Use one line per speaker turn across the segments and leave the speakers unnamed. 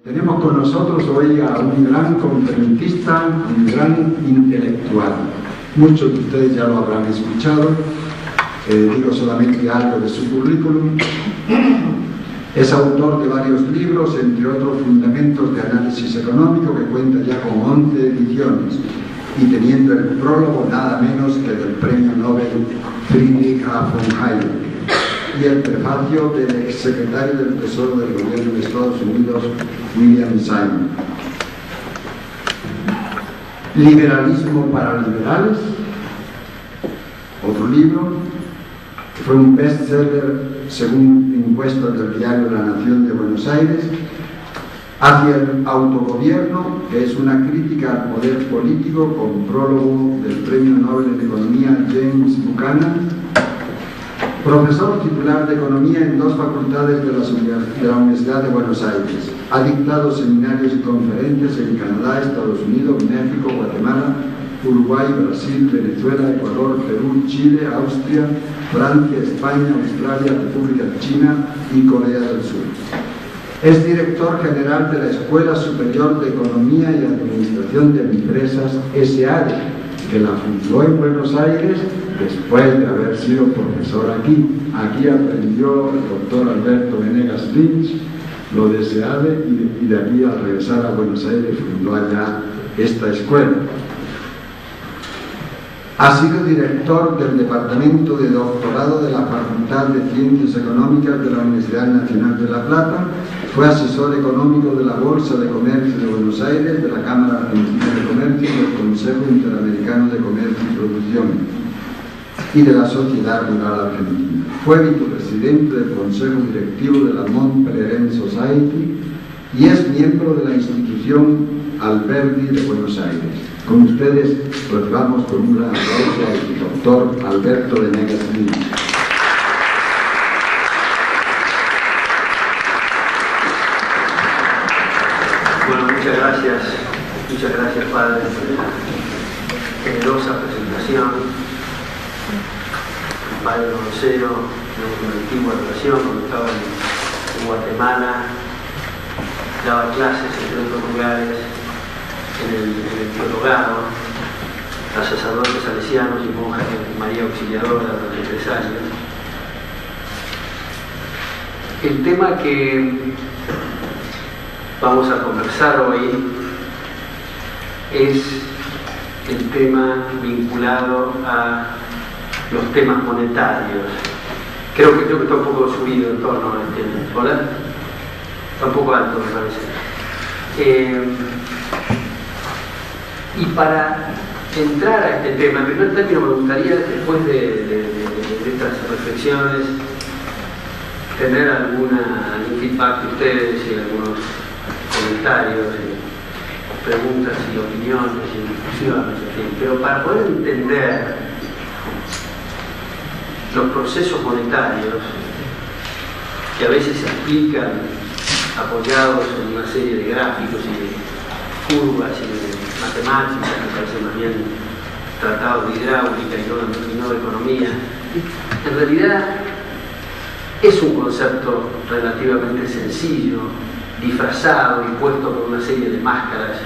Tenemos con nosotros hoy a un gran conferencista, un gran intelectual. Muchos de ustedes ya lo habrán escuchado, digo solamente algo de su currículum. Es autor de varios libros, entre otros Fundamentos de Análisis Económico, que cuenta ya con 11 ediciones, y teniendo el prólogo nada menos que del premio Nobel Friedrich A. von Hayek, y el prefacio del exsecretario del Tesoro del Gobierno de Estados Unidos, William Simon. Liberalismo para liberales, otro libro, que fue un bestseller según encuestas del diario La Nación de Buenos Aires. Hacia el autogobierno, que es una crítica al poder político, con prólogo del premio Nobel en Economía James Buchanan. Profesor titular de Economía en 2 facultades de la Universidad de Buenos Aires. Ha dictado seminarios y conferencias en Canadá, Estados Unidos, México, Guatemala, Uruguay, Brasil, Venezuela, Ecuador, Perú, Chile, Austria, Francia, España, Australia, República China y Corea del Sur. Es director general de la Escuela Superior de Economía y Administración de Empresas SAD, que la fundó en Buenos Aires después de haber sido profesor aquí. Aquí aprendió el doctor Alberto Venegas Lynch lo de SEADE, y de aquí, al regresar a Buenos Aires, fundó allá esta escuela. Ha sido director del Departamento de Doctorado de la Facultad de Ciencias Económicas de la Universidad Nacional de La Plata. Fue asesor económico de la Bolsa de Comercio de Buenos Aires, de la Cámara Argentina de Comercio y del Consejo Interamericano de Comercio y Producción, y de la Sociedad Rural Argentina. Fue vicepresidente del Consejo Directivo de la Mont Pelerin Society y es miembro de la institución Alberdi de Buenos Aires. Con ustedes recibamos con un gran aplauso al doctor Alberto Venegas Lynch.
Bueno, muchas gracias padre por la generosa presentación. Mi padre Roncero, tenemos una antigua relación, cuando estaba en Guatemala, daba clases, entre otros lugares, en el teologado a sacerdotes salesianos y monjas de María Auxiliadora, a los empresarios. El tema que vamos a conversar hoy es el tema vinculado a los temas monetarios. Creo que está un poco subido en torno a este. ¿Hola? Está un poco alto, me parece. Y para entrar a este tema, en primer término me gustaría, después de estas reflexiones, tener algún feedback de ustedes y algunos comentarios, preguntas y opiniones y discusiones, en fin. Pero para poder entender los procesos monetarios, que a veces se explican apoyados en una serie de gráficos y de curvas y de matemáticas, me parece más bien tratados de hidráulica y no de economía, en realidad es un concepto relativamente sencillo, disfrazado y puesto con una serie de máscaras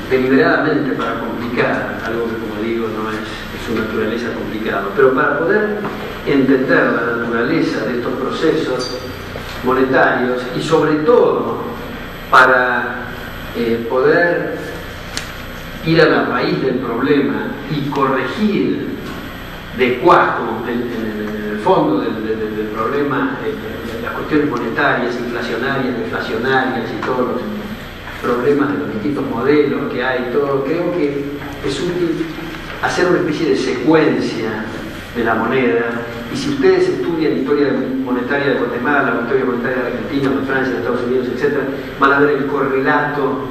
deliberadamente para complicar algo que, como digo, no es su naturaleza complicado. Pero para poder entender la naturaleza de estos procesos monetarios y sobre todo para poder ir a la raíz del problema y corregir de cuajo en el fondo del problema, las cuestiones monetarias, inflacionarias, deflacionarias y todos los problemas de los distintos modelos que hay, todo, creo que es útil hacer una especie de secuencia de la moneda. Y si ustedes estudian historia monetaria de Guatemala, historia monetaria de Argentina, de Francia, de Estados Unidos, etc., van a ver el correlato,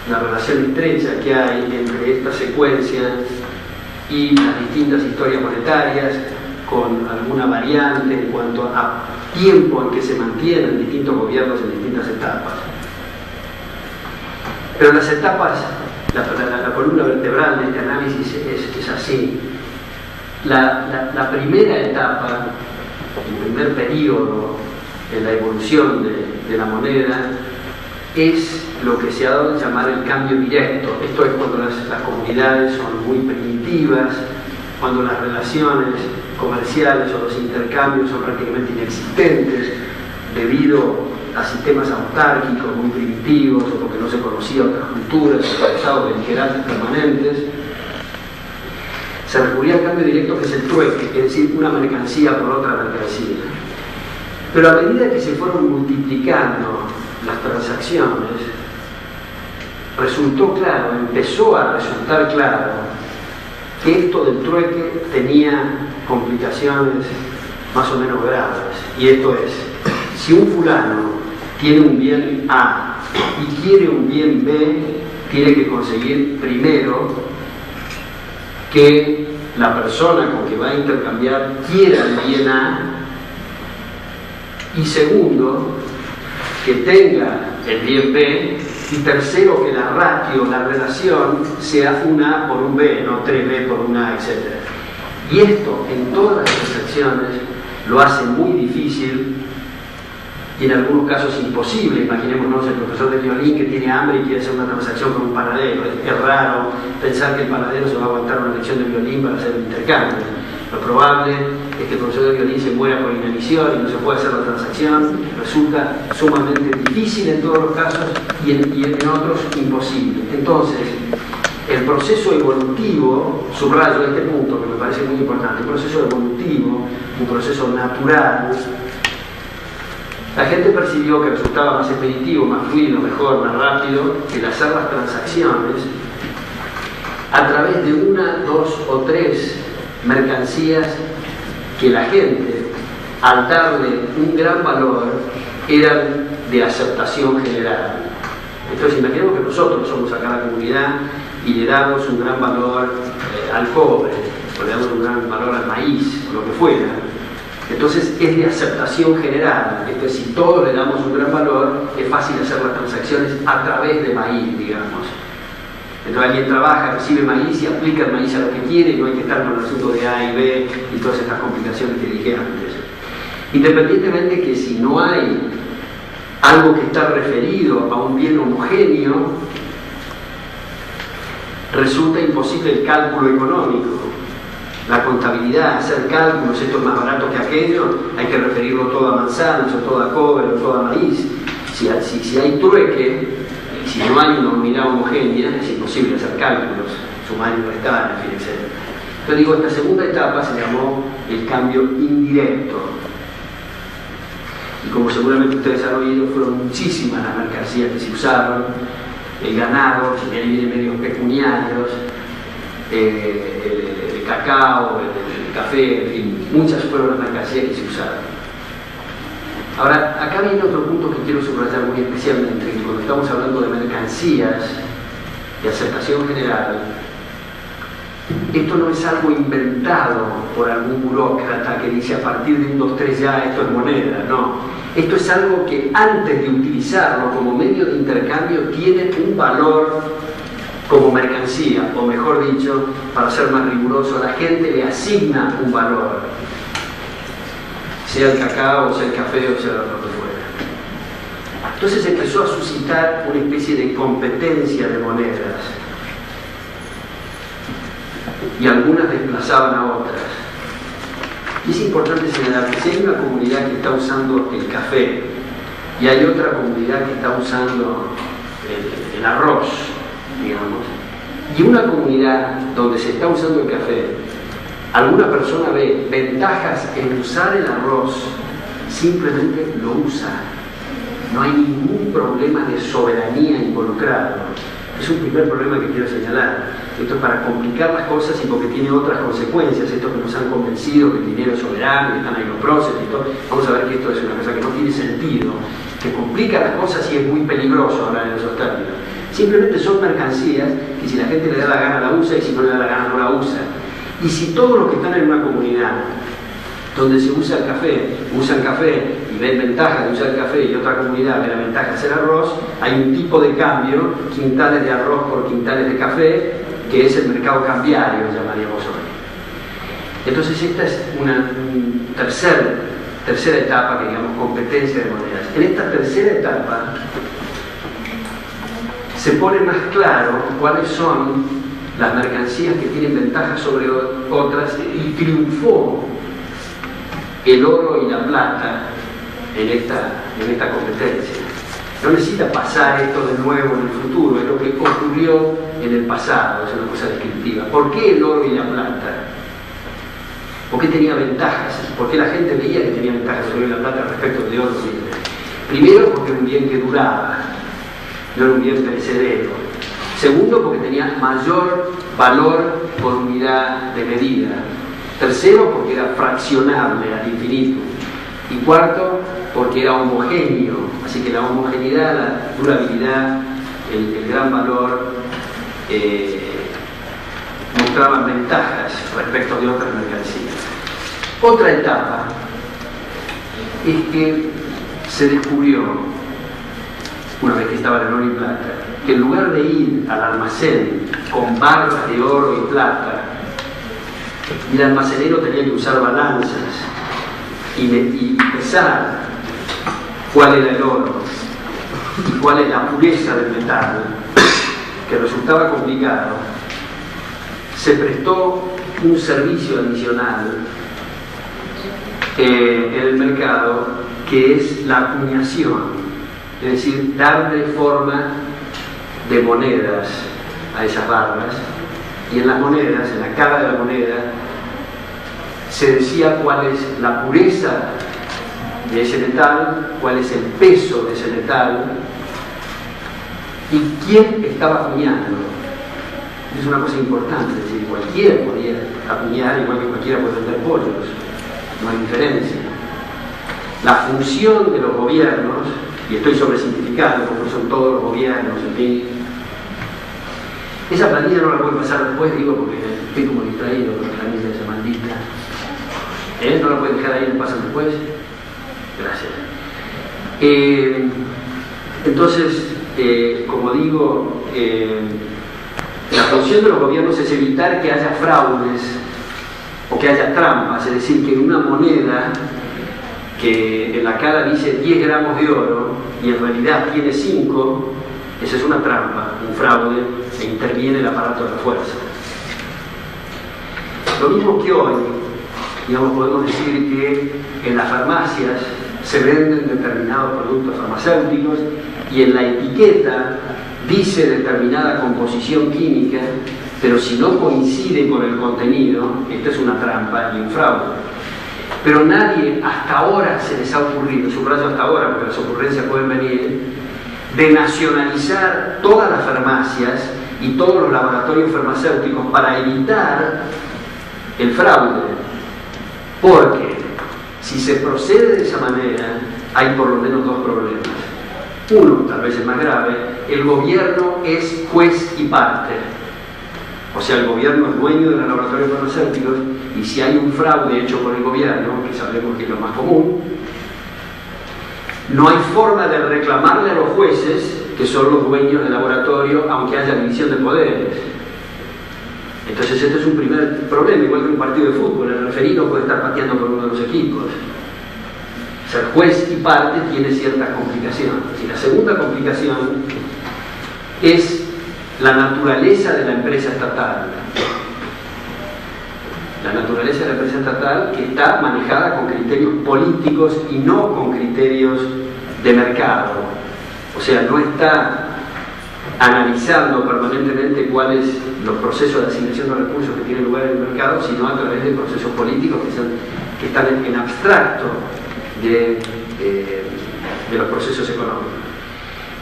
la relación estrecha que hay entre esta secuencia y las distintas historias monetarias, con alguna variante en cuanto a tiempo en que se mantienen distintos gobiernos en distintas etapas. Pero las etapas, la columna vertebral de este análisis es así. La primera etapa, el primer periodo en la evolución de la moneda es lo que se ha dado a llamar el cambio directo. Esto es cuando las comunidades son muy primitivas, cuando las relaciones comerciales o los intercambios son prácticamente inexistentes debido a sistemas autárquicos muy primitivos o porque no se conocía otras culturas o estados beligerantes permanentes. Se recurría al cambio directo, que es el trueque, es decir, una mercancía por otra mercancía. Pero a medida que se fueron multiplicando las transacciones, resultó claro, empezó a resultar claro que esto del trueque tenía complicaciones más o menos graves. Y esto es, si un fulano tiene un bien A y quiere un bien B, tiene que conseguir primero que la persona con que va a intercambiar quiera el bien A, y segundo, que tenga el bien B, y tercero, que la ratio, la relación, sea un A por un B, no 3B por un A, etc. Y esto, en todas las transacciones, lo hace muy difícil y en algunos casos imposible. Imaginémonos el profesor de violín que tiene hambre y quiere hacer una transacción con un panadero. Es raro pensar que el panadero se va a aguantar una lección de violín para hacer un intercambio. Lo probable es que el profesor de violín se muera por inanición y no se puede hacer la transacción. Resulta sumamente difícil en todos los casos y en otros imposible. Entonces, el proceso evolutivo, subrayo este punto que me parece muy importante, el proceso evolutivo, un proceso natural. La gente percibió que resultaba más expeditivo, más fluido, mejor, más rápido el hacer las transacciones a través de una, dos o tres mercancías que la gente, al darle un gran valor, eran de aceptación general. Entonces imaginemos que nosotros somos acá la comunidad y le damos un gran valor al cobre, o le damos un gran valor al maíz, o lo que fuera. Entonces es de aceptación general. Entonces, si todos le damos un gran valor, es fácil hacer las transacciones a través de maíz, digamos. Entonces alguien trabaja, recibe maíz y aplica el maíz a lo que quiere, y no hay que estar con el asunto de A y B y todas estas complicaciones que dije antes. Independientemente que si no hay algo que está referido a un bien homogéneo, resulta imposible el cálculo económico. La contabilidad, hacer cálculos, esto es más barato que aquello, hay que referirlo todo a manzanas, o todo a cobre, o todo a maíz. Si hay trueque, si no hay una unidad homogénea, es imposible hacer cálculos, sumar y restar, en fin, etc. Entonces digo, esta segunda etapa se llamó el cambio indirecto. Y como seguramente ustedes han oído, fueron muchísimas las mercancías que se usaron, el ganado, y ahí vienen medios pecuniarios, el cacao, el café, en fin, muchas fueron las mercancías que se usaron. Ahora, acá viene otro punto que quiero subrayar muy especialmente, que cuando estamos hablando de mercancías, de aceptación general, esto no es algo inventado por algún burócrata que dice a partir de 1, 2, 3 ya esto es moneda, no. Esto es algo que antes de utilizarlo como medio de intercambio tiene un valor como mercancía, o mejor dicho, para ser más riguroso, la gente le asigna un valor, sea el cacao, sea el café, o sea lo que fuera. Entonces empezó a suscitar una especie de competencia de monedas, y algunas desplazaban a otras. Y es importante señalar que si hay una comunidad que está usando el café y hay otra comunidad que está usando el arroz, digamos, y una comunidad donde se está usando el café, alguna persona ve ventajas en usar el arroz, simplemente lo usa. No hay ningún problema de soberanía involucrado. Es un primer problema que quiero señalar. Esto es para complicar las cosas y porque tiene otras consecuencias. Esto que nos han convencido que el dinero es soberano, que están ahí los próceres y todo. Vamos a ver que esto es una cosa que no tiene sentido, que complica las cosas y es muy peligroso hablar en esos términos. Simplemente son mercancías que si la gente le da la gana la usa y si no le da la gana no la usa. Y si todos los que están en una comunidad donde se usa el café, usan café y ven ventaja de usar el café y otra comunidad ve la ventaja de hacer arroz, hay un tipo de cambio, quintales de arroz por quintales de café, que es el mercado cambiario, llamaríamos hoy. Entonces esta es una tercera etapa, que digamos competencia de monedas. En esta tercera etapa se pone más claro cuáles son las mercancías que tienen ventajas sobre otras, y triunfó el oro y la plata en esta competencia. No necesita pasar esto de nuevo en el futuro, es lo que ocurrió en el pasado, es una cosa descriptiva. ¿Por qué el oro y la plata? ¿Por qué tenía ventajas? ¿Por qué la gente veía que tenía ventajas sobre la plata respecto de oro? Primero, porque era un bien que duraba, no era un bien perecedero. Segundo, porque tenía mayor valor por unidad de medida. Tercero, porque era fraccionable al infinito. Y cuarto, porque era homogéneo. Así que la homogeneidad, la durabilidad, el gran valor mostraban ventajas respecto de otras mercancías. Otra etapa es que se descubrió, una vez que estaba el oro y plata, que en lugar de ir al almacén con barras de oro y plata, el almacenero tenía que usar balanzas y pesar cuál era el oro y cuál es la pureza del metal, que resultaba complicado, se prestó un servicio adicional en el mercado, que es la acuñación, es decir, darle forma de monedas a esas barras, y en las monedas, en la cara de la moneda, se decía cuál es la pureza de ese metal, cuál es el peso de ese metal y quién estaba acuñando. Es una cosa importante, es decir, cualquiera podía acuñar, igual que cualquiera puede vender pollos, no hay diferencia. La función de los gobiernos, y estoy sobresimplificando porque son todos los gobiernos, en fin, esa planilla no la puedo pasar después, digo, porque estoy como distraído con la planilla esa maldita. ¿No la pueden dejar ahí y me pasan después? Gracias. Entonces, como digo, la función de los gobiernos es evitar que haya fraudes o que haya trampas, es decir, que una moneda que en la cara dice 10 gramos de oro y en realidad tiene 5, esa es una trampa, un fraude, e interviene el aparato de la fuerza. Lo mismo que hoy, digamos, podemos decir que en las farmacias se venden determinados productos farmacéuticos y en la etiqueta dice determinada composición química, pero si no coincide con el contenido, esta es una trampa y un fraude. Pero nadie hasta ahora se les ha ocurrido, subrayo hasta ahora porque las ocurrencias pueden venir, de nacionalizar todas las farmacias y todos los laboratorios farmacéuticos para evitar el fraude. Porque si se procede de esa manera, hay por lo menos dos problemas. Uno, tal vez el más grave, el gobierno es juez y parte. O sea, el gobierno es dueño de los laboratorios farmacéuticos y si hay un fraude hecho por el gobierno, que sabemos que es lo más común, no hay forma de reclamarle a los jueces, que son los dueños del laboratorio, aunque haya división de poderes. Entonces este es un primer problema, igual que un partido de fútbol, el referí no puede estar pateando por uno de los equipos. Ser juez y parte tiene ciertas complicaciones. Y la segunda complicación es la naturaleza de la empresa estatal. La naturaleza de la empresa estatal que está manejada con criterios políticos y no con criterios de mercado. O sea, no está analizando permanentemente cuáles los procesos de asignación de recursos que tienen lugar en el mercado, sino a través de procesos políticos que están en abstracto de los procesos económicos.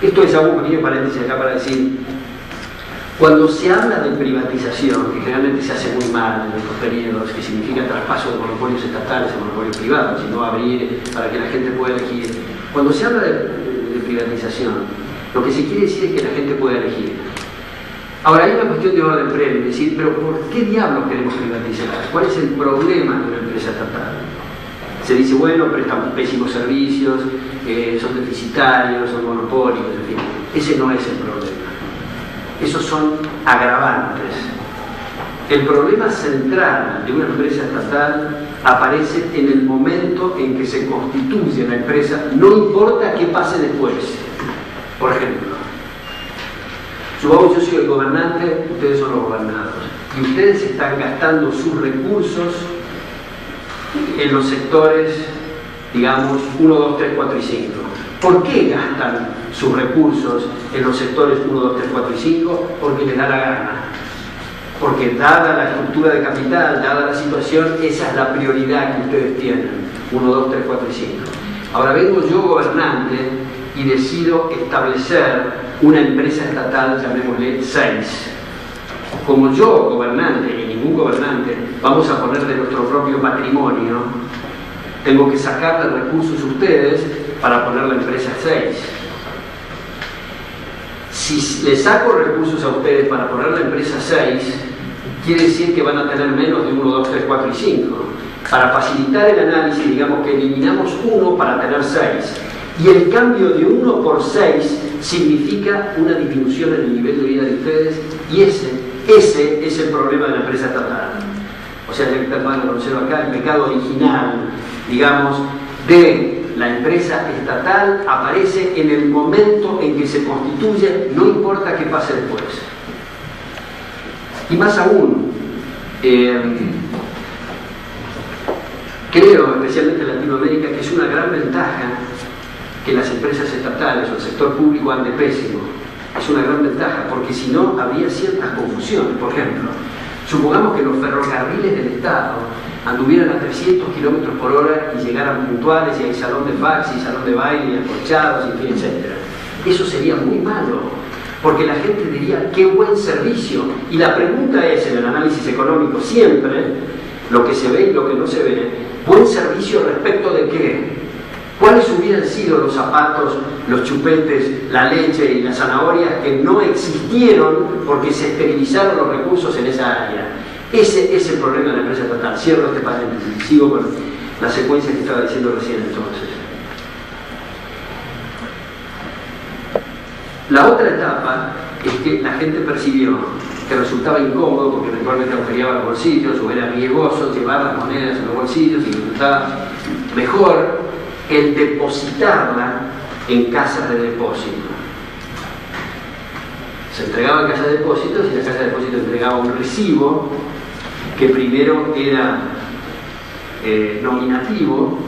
Esto es algo, un pequeño paréntesis acá para decir, cuando se habla de privatización, que generalmente se hace muy mal en estos periodos, que significa traspaso de monopolios estatales a monopolios privados, sino abrir para que la gente pueda elegir. Cuando se habla de privatización, lo que se quiere decir es que la gente pueda elegir. Ahora, hay una cuestión de orden previo, es decir, pero ¿por qué diablos queremos privatizar? ¿Cuál es el problema de una empresa estatal? Se dice, bueno, prestan pésimos servicios, son deficitarios, son monopólicos, en fin. Ese no es el problema. Esos son agravantes. El problema central de una empresa estatal aparece en el momento en que se constituye la empresa, no importa qué pase después. Por ejemplo, Supongamos yo soy el gobernante, ustedes son los gobernados, y ustedes están gastando sus recursos en los sectores, digamos, 1, 2, 3, 4 y 5. ¿Por qué gastan sus recursos en los sectores 1, 2, 3, 4 y 5? Porque les da la gana. Porque dada la estructura de capital, dada la situación, esa es la prioridad que ustedes tienen. 1, 2, 3, 4 y 5. Ahora vengo yo, gobernante, y decido establecer una empresa estatal, llamémosle 6. Como yo, gobernante, y ningún gobernante, vamos a poner de nuestro propio patrimonio, tengo que sacarle recursos a ustedes para poner la empresa 6. Si le saco recursos a ustedes para poner la empresa 6, quiere decir que van a tener menos de 1, 2, 3, 4 y 5. Para facilitar el análisis, digamos que eliminamos 1 para tener 6. Y el cambio de 1 por 6 significa una disminución en el nivel de vida de ustedes, y ese es el problema de la empresa estatal. O sea, ya que están mal conocerlo acá, el pecado original, digamos, de la empresa estatal aparece en el momento en que se constituye, no importa qué pase después. Y más aún, creo, especialmente en Latinoamérica, que es una gran ventaja que las empresas estatales o el sector público ande pésimo. Es una gran ventaja, porque si no, habría ciertas confusiones. Por ejemplo, supongamos que los ferrocarriles del Estado anduvieran a 300 kilómetros por hora y llegaran puntuales, y hay salón de fax y salón de baile y acolchados, y fin, etc. Eso sería muy malo, porque la gente diría, qué buen servicio. Y la pregunta es, en el análisis económico, siempre, lo que se ve y lo que no se ve, ¿buen servicio respecto de qué? ¿Cuáles hubieran sido los zapatos, los chupetes, la leche y las zanahorias que no existieron porque se esterilizaron los recursos en esa área? Ese es el problema de la empresa estatal. Cierro este paréntesis y sigo con la secuencia que estaba diciendo recién entonces. La otra etapa es que la gente percibió que resultaba incómodo porque eventualmente agujereaba los bolsillos, o era riesgoso llevar las monedas en los bolsillos, y resultaba mejor el depositarla en casas de depósito. Se entregaba en casas de depósitos, y la casa de depósito entregaba un recibo que primero era nominativo,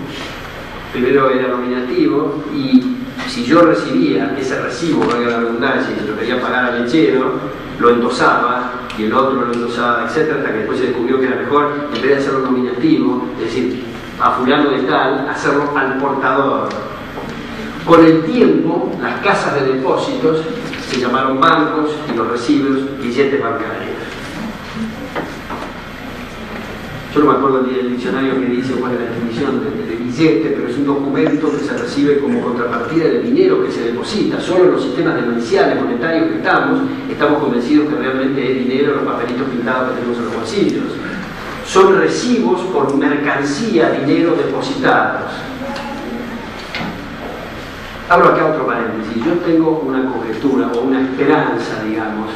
y si yo recibía ese recibo, valga la redundancia, y se lo quería pagar al lechero, lo endosaba, y el otro lo endosaba, etc., hasta que después se descubrió que era mejor, en vez de hacerlo nominativo, es decir, a fulano de tal, hacerlo al portador. Con el tiempo, las casas de depósitos se llamaron bancos, y los recibos, billetes bancarios. Yo no me acuerdo del diccionario que dice cuál es la definición de billete, pero es un documento que se recibe como contrapartida del dinero que se deposita. Solo en los sistemas demenciales monetarios que estamos convencidos que realmente es dinero, los papelitos pintados que tenemos en los bolsillos. Son recibos por mercancía, dinero depositados. Abro acá otro paréntesis. Yo tengo una conjetura o una esperanza, digamos,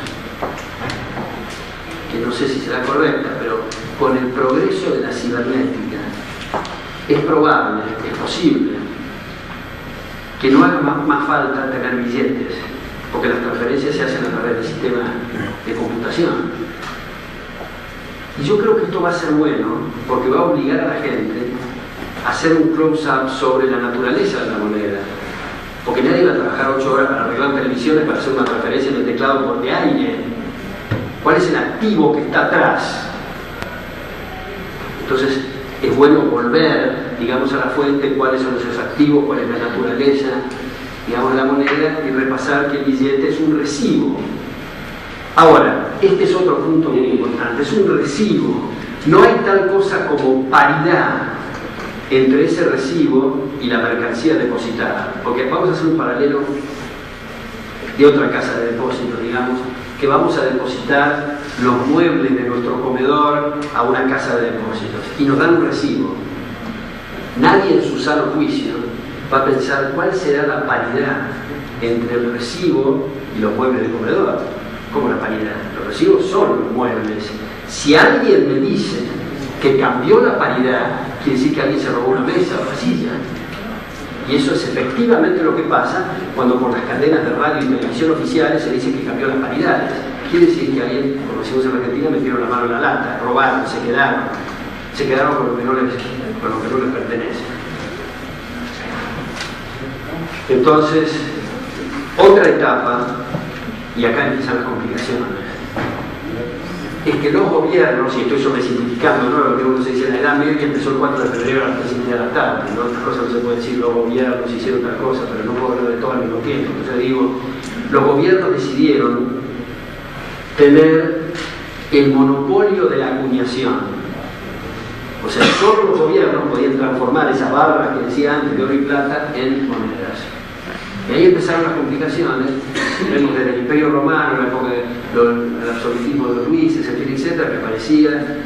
que no sé si será correcta, pero con el progreso de la cibernética es probable, es posible, que no haga más falta tener billetes, porque las transferencias se hacen a través del sistema de computación. Y yo creo que esto va a ser bueno, porque va a obligar a la gente a hacer un close-up sobre la naturaleza de la moneda. Porque nadie va a trabajar 8 horas para arreglar televisiones para hacer una transferencia en el teclado por de aire. ¿Cuál es el activo que está atrás? Entonces, es bueno volver, digamos, a la fuente, cuáles son esos activos, cuál es la naturaleza, digamos, de la moneda, y repasar que el billete es un recibo. Ahora, este es otro punto muy importante, es un recibo. No hay tal cosa como paridad entre ese recibo y la mercancía depositada. Porque vamos a hacer un paralelo de otra casa de depósito, digamos, que vamos a depositar los muebles de nuestro comedor a una casa de depósitos y nos dan un recibo. Nadie en su sano juicio va a pensar cuál será la paridad entre el recibo y los muebles del comedor. ¿Cómo la paridad? Los recibos son los muebles. Si alguien me dice que cambió la paridad, quiere decir que alguien se robó una mesa o una silla. Y eso es efectivamente lo que pasa cuando por las cadenas de radio y televisión oficiales se dice que cambió las paridades. Quiere decir que alguien, como decimos en Argentina, metieron la mano en la lata, robaron, se quedaron con lo que no les pertenece. Entonces, otra etapa, y acá empiezan las complicaciones, es que los gobiernos, y estoy sobresimplificando, ¿no? Lo que uno se dice en la Edad Media empezó el 4 de febrero a las 3:30 de la tarde, ¿no? Otras cosas no se puede decir, los gobiernos hicieron otra cosa, pero no puedo hablar de todo al mismo tiempo. Entonces digo, los gobiernos decidieron tener el monopolio de la acuñación. O sea, solo los gobiernos podían transformar esas barras que decía antes de oro y plata en monedas. Y ahí empezaron las complicaciones. Vemos desde el Imperio Romano, la época del absolutismo de los Luises, etcétera, que aparecía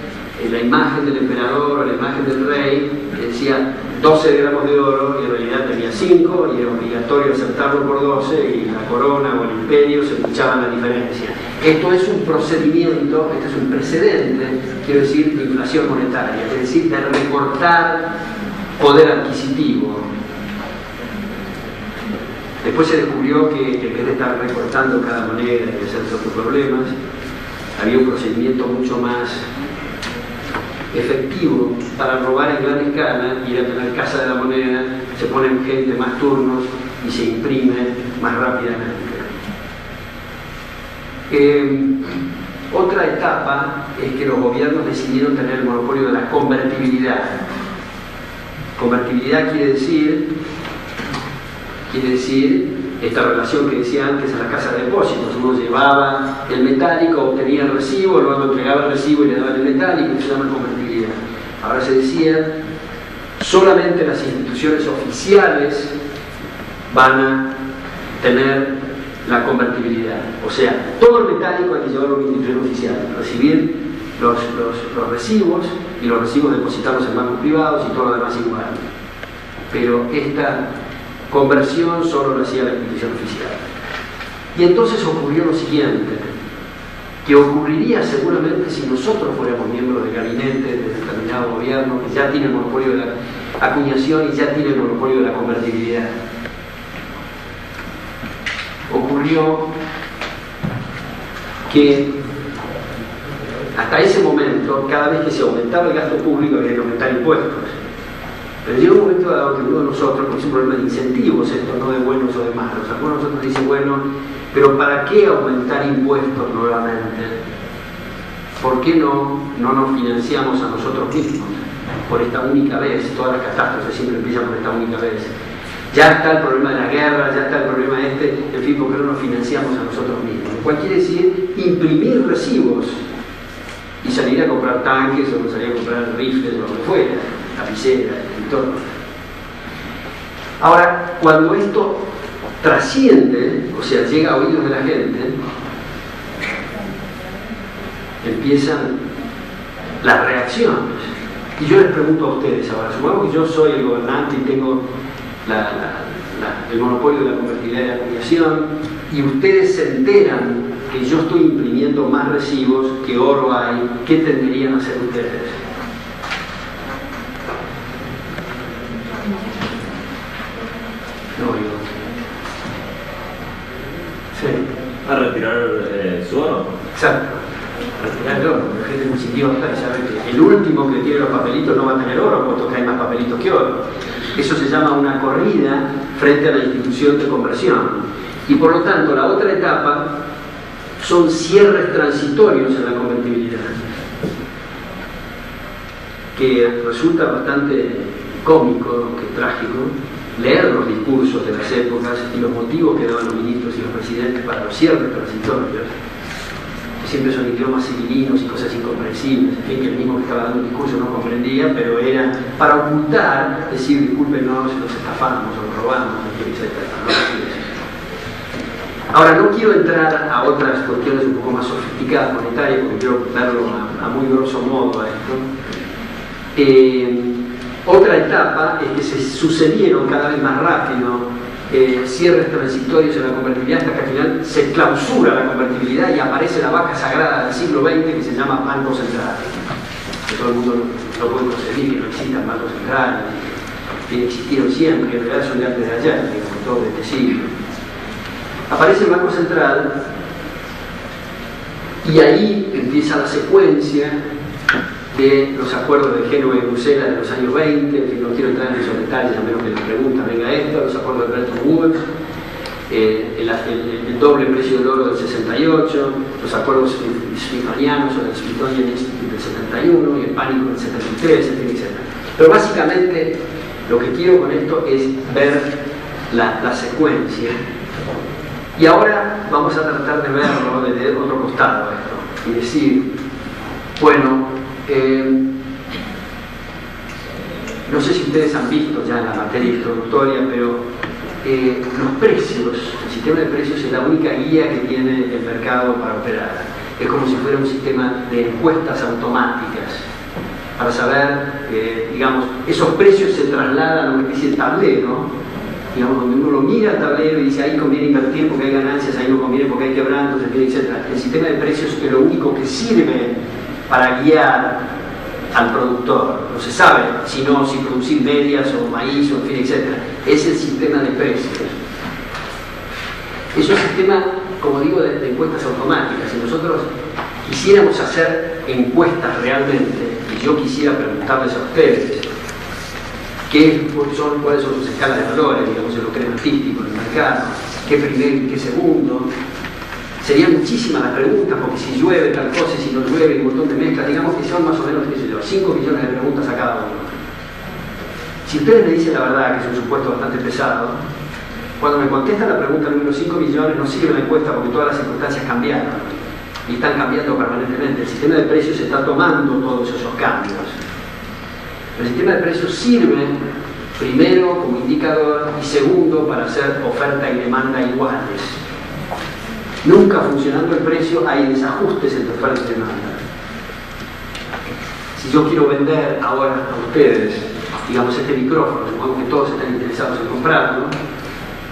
la imagen del emperador o la imagen del rey, que decía 12 gramos de oro y en realidad tenía 5 y era obligatorio aceptarlo por 12 y la corona o el imperio se escuchaban la diferencia. Esto es un procedimiento, este es un precedente, quiero decir, de inflación monetaria, es decir, de recortar poder adquisitivo. Después se descubrió que en vez de estar recortando cada moneda y hacerse otros problemas, había un procedimiento mucho más efectivo para robar en gran escala, ir a tener casa de la moneda, se ponen gente más turnos y se imprime más rápidamente. Otra etapa es que los gobiernos decidieron tener el monopolio de la convertibilidad. Convertibilidad quiere decir esta relación que decía antes en la casa de depósitos. Uno llevaba el metálico, obtenía el recibo, luego entregaba el recibo y le daba el metálico, y se llama convertibilidad. Ahora se decía, solamente las instituciones oficiales van a tener la convertibilidad. O sea, todo el metálico hay que llevarlo a una institución oficial, recibir los recibos y los recibos depositarlos en bancos privados y todo lo demás igual. Pero esta conversión solo lo hacía la institución oficial. Y entonces ocurrió lo siguiente, que ocurriría seguramente si nosotros fuéramos miembros del gabinete de determinado gobierno que ya tiene el monopolio de la acuñación y ya tiene el monopolio de la convertibilidad. Ocurrió que hasta ese momento, cada vez que se aumentaba el gasto público había que aumentar impuestos. Pero llega un momento dado que uno de nosotros, porque es un problema de incentivos esto, no de buenos o de malos, algunos de nosotros dicen, bueno, pero ¿para qué aumentar impuestos nuevamente? ¿Por qué no nos financiamos a nosotros mismos? Por esta única vez, todas las catástrofes siempre empiezan por esta única vez. Ya está el problema de la guerra, ya está el problema en fin, ¿por qué no nos financiamos a nosotros mismos? Lo cual quiere decir imprimir recibos y salir a comprar tanques o salir a comprar rifles o lo que fuera, lapiceras, y todo. Ahora, cuando esto trasciende, o sea, llega a oídos de la gente, empiezan las reacciones. Y yo les pregunto a ustedes ahora, supongamos que yo soy el gobernante y tengo el monopolio de la convertibilidad de la acuñación y ustedes se enteran que yo estoy imprimiendo más recibos que oro hay, ¿qué tendrían a hacer ustedes? No, yo. Sí.
A retirar su oro.
Exacto. A retirar el oro. La gente es muy idiota y sabe que el último que tiene los papelitos no va a tener oro, puesto que hay más papelitos que oro. Eso se llama una corrida frente a la institución de conversión. Y por lo tanto, la otra etapa son cierres transitorios en la convertibilidad, que resulta bastante cómico, que trágico, leer los discursos de las épocas y los motivos que daban los ministros y los presidentes para los cierres transitorios, que siempre son idiomas civilinos y cosas incomprensibles, en fin, que el mismo que estaba dando el discurso no comprendía, pero era para ocultar, decir, discúlpenos, los estafamos, los robamos, etc. ¿no? Ahora, no quiero entrar a otras cuestiones un poco más sofisticadas, monetarias, porque quiero verlo a muy grosso modo a esto. Otra etapa es que se sucedieron cada vez más rápido cierres transitorios en la convertibilidad hasta que al final se clausura la convertibilidad y aparece la vaca sagrada del siglo XX que se llama Banco Central. Que todo el mundo no puede conseguir que no existan bancos centrales. que existieron siempre, en realidad son de antes de ayer, digamos, todo de este siglo. Aparece el Banco Central y ahí empieza la secuencia de los acuerdos de Génova y Bruselas de los años 20, que no quiero entrar en esos detalles a menos que la pregunta venga esto, los acuerdos de Bretton Woods, el doble precio del oro del 68, los acuerdos smithsonianos o del Smithsonian Institute del 71 y el pánico del 73, etc. Pero básicamente lo que quiero con esto es ver la secuencia. Y ahora vamos a tratar de verlo desde otro costado esto y decir, bueno, no sé si ustedes han visto ya en la materia introductoria, pero los precios, el sistema de precios es la única guía que tiene el mercado para operar. Es como si fuera un sistema de encuestas automáticas para saber, digamos, esos precios se trasladan a una especie de tablero, digamos, donde uno lo mira al tablero y dice ahí conviene invertir porque hay ganancias, ahí no conviene porque hay quebrantos, etc. El sistema de precios es lo único que sirve para guiar al productor. No se sabe si producir medias o maíz o en fin, etc. Es el sistema de precios. Es un sistema, como digo, de encuestas automáticas. Si nosotros quisiéramos hacer encuestas realmente, y yo quisiera preguntarles a ustedes cuáles son sus escalas de valores, digamos, en lo que es artístico, en el mercado, qué primero y qué segundo, serían muchísimas las preguntas, porque si llueve tal cosa, si no llueve, un montón de mezclas, digamos que son más o menos, 5 millones de preguntas a cada uno. Si ustedes me dicen la verdad, que es un supuesto bastante pesado, cuando me contestan la pregunta número 5 millones, no sirve la encuesta porque todas las circunstancias cambiaron y están cambiando permanentemente. El sistema de precios está tomando todos esos cambios. El sistema de precios sirve primero como indicador y segundo para hacer oferta y demanda iguales. Nunca funcionando el precio hay desajustes entre oferta y demanda. Si yo quiero vender ahora a ustedes, digamos, este micrófono, aunque todos estén interesados en comprarlo,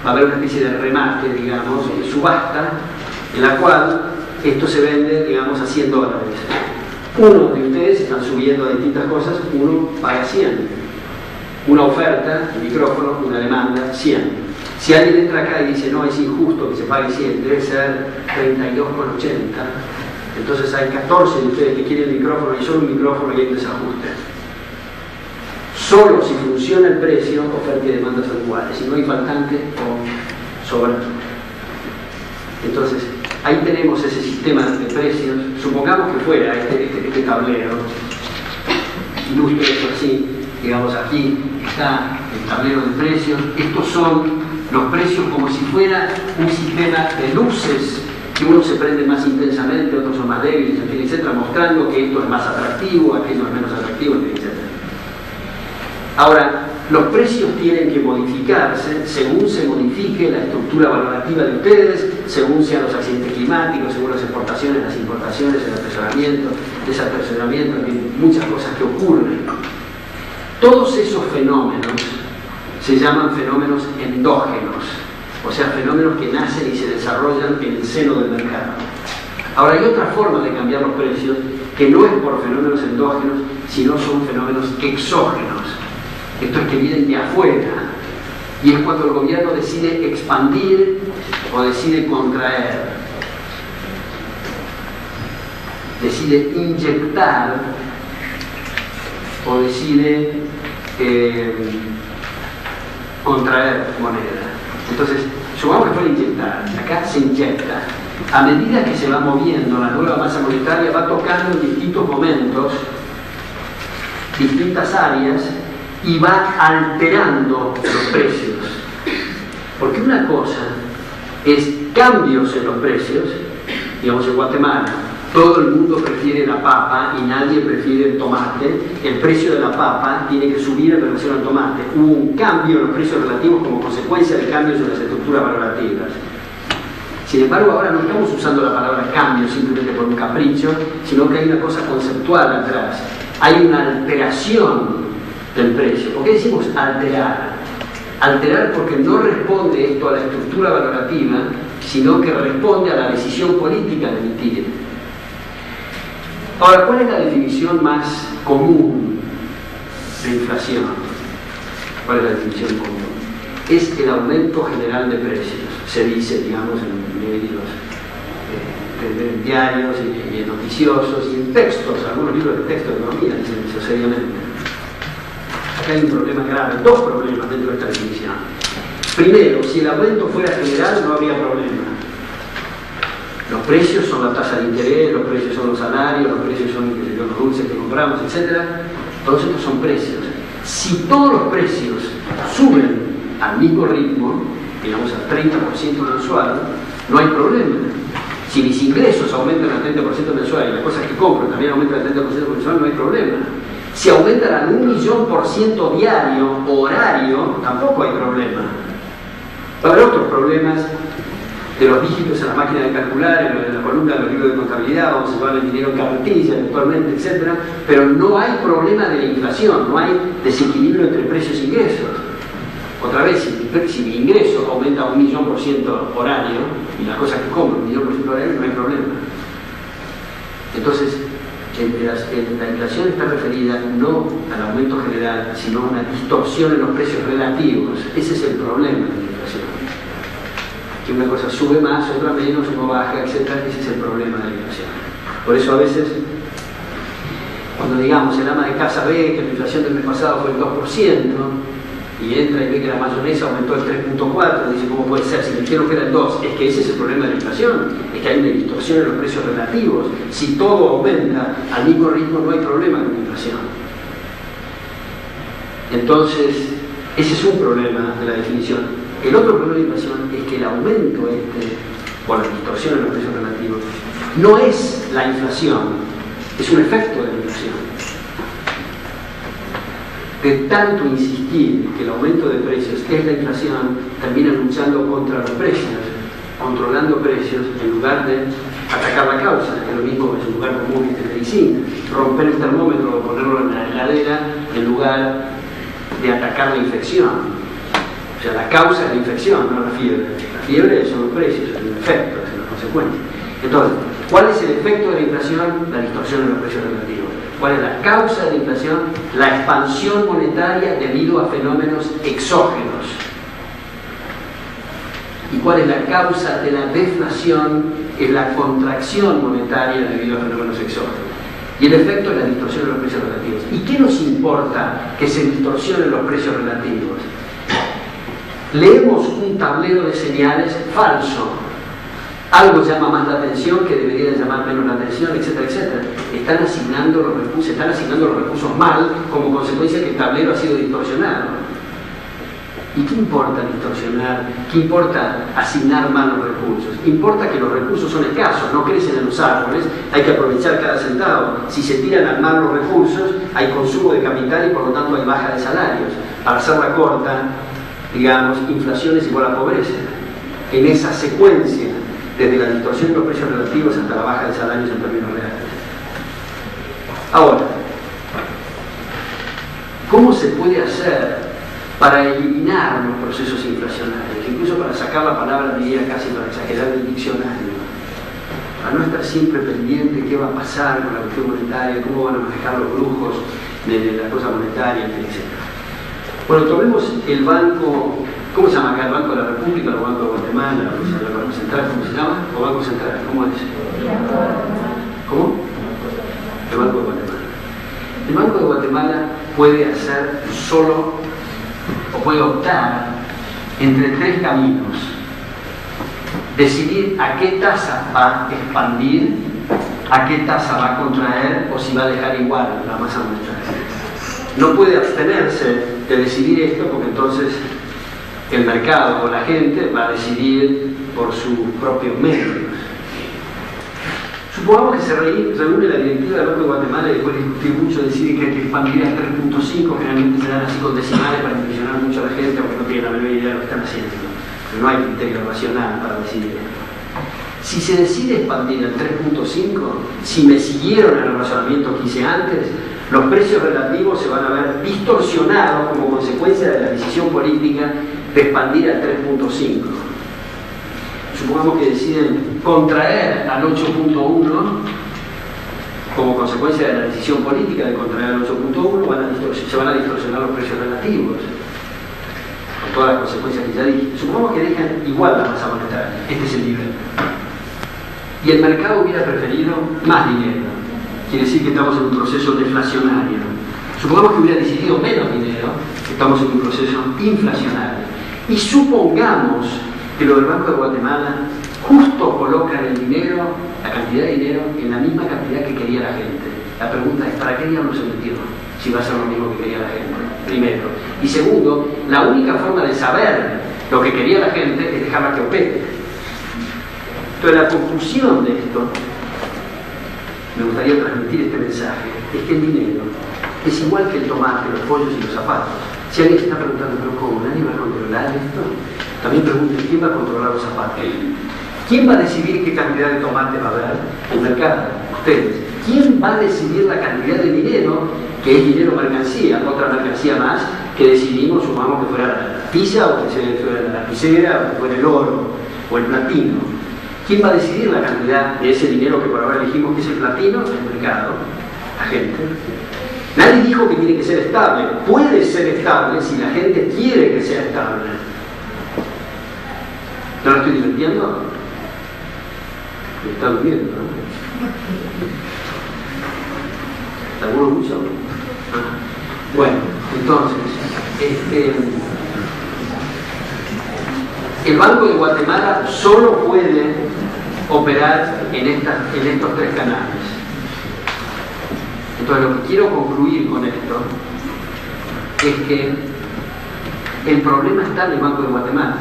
va a haber una especie de remate, digamos, subasta, en la cual esto se vende, digamos, a $100. Uno de ustedes están subiendo a distintas cosas, uno paga 100. Una oferta, el micrófono, una demanda, 100. Si alguien entra acá y dice, no, es injusto que se pague 100, debe ser 32,80, entonces hay 14 de ustedes que quieren el micrófono y solo un micrófono y hay un desajuste. Solo si funciona el precio, oferta y demanda son iguales, si no hay faltante o sobrante. Entonces, ahí tenemos ese sistema de precios. Supongamos que fuera este tablero, ilustro esto así, digamos, aquí está el tablero de precios. Estos son los precios como si fuera un sistema de luces, que unos se prenden más intensamente, otros son más débiles, etc., mostrando que esto es más atractivo, aquello es menos atractivo, etc. Ahora, los precios tienen que modificarse según se modifique la estructura valorativa de ustedes, según sean los accidentes climáticos, según las exportaciones, las importaciones, el atesoramiento, desatesoramiento, muchas cosas que ocurren. Todos esos fenómenos se llaman fenómenos endógenos, o sea, fenómenos que nacen y se desarrollan en el seno del mercado. Ahora, hay otra forma de cambiar los precios que no es por fenómenos endógenos, sino son fenómenos exógenos. Esto es que vienen de afuera, y es cuando el gobierno decide expandir o decide contraer, decide inyectar o decide contraer moneda. Entonces, supongamos que fuera inyectar, acá se inyecta. A medida que se va moviendo la nueva masa monetaria, va tocando en distintos momentos, distintas áreas, y va alterando los precios. Porque una cosa es cambios en los precios, digamos en Guatemala, todo el mundo prefiere la papa y nadie prefiere el tomate, el precio de la papa tiene que subir en relación al tomate. Hubo un cambio en los precios relativos como consecuencia de cambios en las estructuras valorativas. Sin embargo, ahora no estamos usando la palabra cambio simplemente por un capricho, sino que hay una cosa conceptual atrás. Hay una alteración del precio. ¿Por qué decimos alterar? Alterar porque no responde esto a la estructura valorativa, sino que responde a la decisión política de emitir. Ahora, ¿cuál es la definición más común de inflación? ¿Cuál es la definición común? Es el aumento general de precios. Se dice, digamos, en medios en diarios y en noticiosos y en textos, algunos libros de texto de economía dicen eso seriamente. Acá hay un problema grave, dos problemas dentro de esta definición. Primero, si el aumento fuera general no habría problema. Los precios son la tasa de interés, los precios son los salarios, los precios son los dulces que compramos, etc. Todos estos son precios. Si todos los precios suben al mismo ritmo, digamos al 30% mensual, no hay problema. Si mis ingresos aumentan al 30% mensual y las cosas que compro también aumentan al 30% mensual, no hay problema. Si aumentan al 1.000.000% diario o horario, tampoco hay problema. Va a haber otros problemas de los dígitos en la máquina de calcular, en la columna de los libros de contabilidad, donde se va el dinero en carretilla, eventualmente, etc. Pero no hay problema de la inflación, no hay desequilibrio entre precios e ingresos. Otra vez, si mi ingreso aumenta a 1.000.000% horario y las cosas que compro 1.000.000% horario, no hay problema. Entonces, la inflación está referida no al aumento general, sino a una distorsión en los precios relativos. Ese es el problema de la inflación. Que una cosa sube más, otra menos, uno baja, etc. Ese es el problema de la inflación. Por eso a veces, cuando digamos el ama de casa ve que la inflación del mes pasado fue el 2%, y entra y ve que la mayonesa aumentó el 3.4, dice, ¿cómo puede ser? Si me dijeron que era el 2, es que ese es el problema de la inflación, es que hay una distorsión en los precios relativos. Si todo aumenta al mismo ritmo, no hay problema con la inflación. Entonces, ese es un problema de la definición. El otro problema de la inflación es que el aumento o la distorsión en los precios relativos no es la inflación, es un efecto de la inflación. De tanto insistir que el aumento de precios es la inflación, termina luchando contra los precios, controlando precios en lugar de atacar la causa, que es lo mismo, es un lugar común de medicina. Romper el termómetro o ponerlo en la heladera en lugar de atacar la infección. O sea, la causa es la infección, no la fiebre. La fiebre son los precios, es un efecto, es una consecuencia. Entonces, ¿cuál es el efecto de la inflación? La distorsión en los precios relativos. ¿Cuál es la causa de la inflación? La expansión monetaria debido a fenómenos exógenos. ¿Y cuál es la causa de la deflación? Es la contracción monetaria debido a fenómenos exógenos. Y el efecto es la distorsión de los precios relativos. ¿Y qué nos importa que se distorsionen los precios relativos? Leemos un tablero de señales falso. Algo llama más la atención que debería llamar menos la atención, etcétera, etcétera. Están asignando los recursos mal como consecuencia que el tablero ha sido distorsionado. ¿Y qué importa distorsionar? ¿Qué importa asignar mal los recursos? Importa que los recursos son escasos, no crecen en los árboles, hay que aprovechar cada centavo. Si se tiran al mal los recursos, hay consumo de capital y por lo tanto hay baja de salarios. Para hacerla corta, digamos, inflación es igual a pobreza. En esa secuencia, desde la distorsión de los precios relativos hasta la baja de salarios en términos reales. Ahora, ¿cómo se puede hacer para eliminar los procesos inflacionarios? Incluso para sacar la palabra, diría casi para exagerar, del diccionario. Para no estar siempre pendiente de qué va a pasar con la cuestión monetaria, cómo van a manejar los brujos de la cosa monetaria, etc. Bueno, tomemos el banco. ¿Cómo se llama acá? ¿El Banco de la República, el Banco de Guatemala, el Banco Central, cómo se llama? ¿O Banco Central? ¿Cómo es? ¿Cómo? El Banco de Guatemala. El Banco de Guatemala puede hacer solo, o puede optar entre tres caminos. Decidir a qué tasa va a expandir, a qué tasa va a contraer, o si va a dejar igual la masa monetaria. No puede abstenerse de decidir esto porque entonces el mercado o la gente va a decidir por sus propios medios. Supongamos que se reúne la directiva del Banco de Guatemala y después de discutir mucho decide que hay que expandir al 3.5, generalmente se dan así con decimales para impresionar mucho a la gente, aunque no tienen la menor idea de lo que están haciendo. Pero no hay criterio racional para decidir esto. Si se decide expandir al 3.5, si me siguieron en el razonamiento que hice antes, los precios relativos se van a ver distorsionados como consecuencia de la decisión política de expandir al 3.5. Supongamos que deciden contraer al 8.1 como consecuencia de la decisión política de contraer al 8.1, se van a distorsionar los precios relativos. todas las consecuencias que ya dije. Supongamos que dejan igual la masa monetaria, este es el nivel. Y el mercado hubiera preferido más dinero. Quiere decir que estamos en un proceso deflacionario. Supongamos que hubiera decidido menos dinero, estamos en un proceso inflacionario. Y supongamos que lo del Banco de Guatemala justo colocan el dinero, la cantidad de dinero, en la misma cantidad que quería la gente. La pregunta es, ¿para qué diablos se metieron? Si va a ser lo mismo que quería la gente, primero. Y segundo, la única forma de saber lo que quería la gente es dejarla que opere. Entonces la conclusión de esto, me gustaría transmitir este mensaje, es que el dinero es igual que el tomate, los pollos y los zapatos. Si alguien se está preguntando, ¿pero cómo? ¿Nadie va a controlar esto? También pregunten, ¿quién va a controlar los zapatos? ¿Quién va a decidir qué cantidad de tomate va a haber? El mercado, ustedes. ¿Quién va a decidir la cantidad de dinero, que es dinero mercancía, otra mercancía más, que decidimos, supongamos que fuera la pizza, o que fuera la lapicera, o que fuera el oro, o el platino? ¿Quién va a decidir la cantidad de ese dinero que por ahora elegimos que es el platino? El mercado, la gente. Nadie dijo que tiene que ser estable. Puede ser estable si la gente quiere que sea estable. ¿No lo estoy divirtiendo? Me está durmiendo, ¿no? ¿Te aburro mucho? Bueno, entonces, el Banco de Guatemala solo puede operar en estos tres canales. Entonces, lo que quiero concluir con esto es que el problema está en el Banco de Guatemala.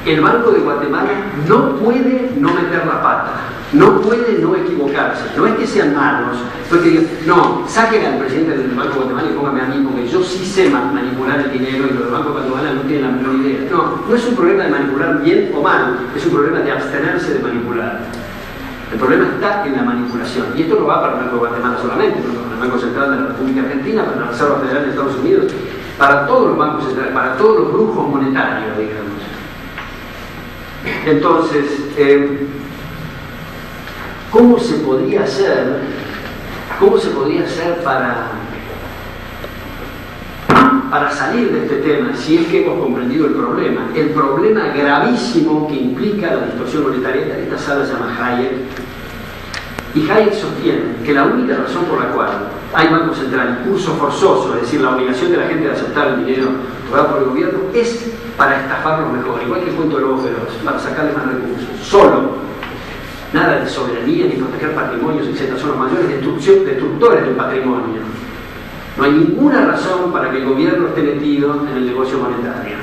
El Banco de Guatemala no puede no meter la pata, no puede no equivocarse. No es que sean malos, porque digan, no, saquen al presidente del Banco de Guatemala y póngame a mí, porque yo sí sé manipular el dinero y los del Banco de Guatemala no tienen la menor idea. No es un problema de manipular bien o mal, es un problema de abstenerse de manipular. El problema está en la manipulación. Y esto no va para el Banco de Guatemala solamente, pero para el Banco Central de la República Argentina, para la Reserva Federal de Estados Unidos, para todos los bancos centrales, para todos los brujos monetarios, digamos. Entonces, ¿cómo se podría hacer para salir de este tema, si es que hemos comprendido el problema gravísimo que implica la distorsión monetaria? Esta sala se llama Hayek, y Hayek sostiene que la única razón por la cual hay Banco Central y curso forzoso, es decir, la obligación de la gente de aceptar el dinero otorgado por el gobierno, es para estafarlos mejor, igual que el cuento del lobo feroz, para sacarles más recursos, solo. Nada de soberanía ni proteger patrimonios, etc. Son los mayores destructores del patrimonio. No hay ninguna razón para que el gobierno esté metido en el negocio monetario.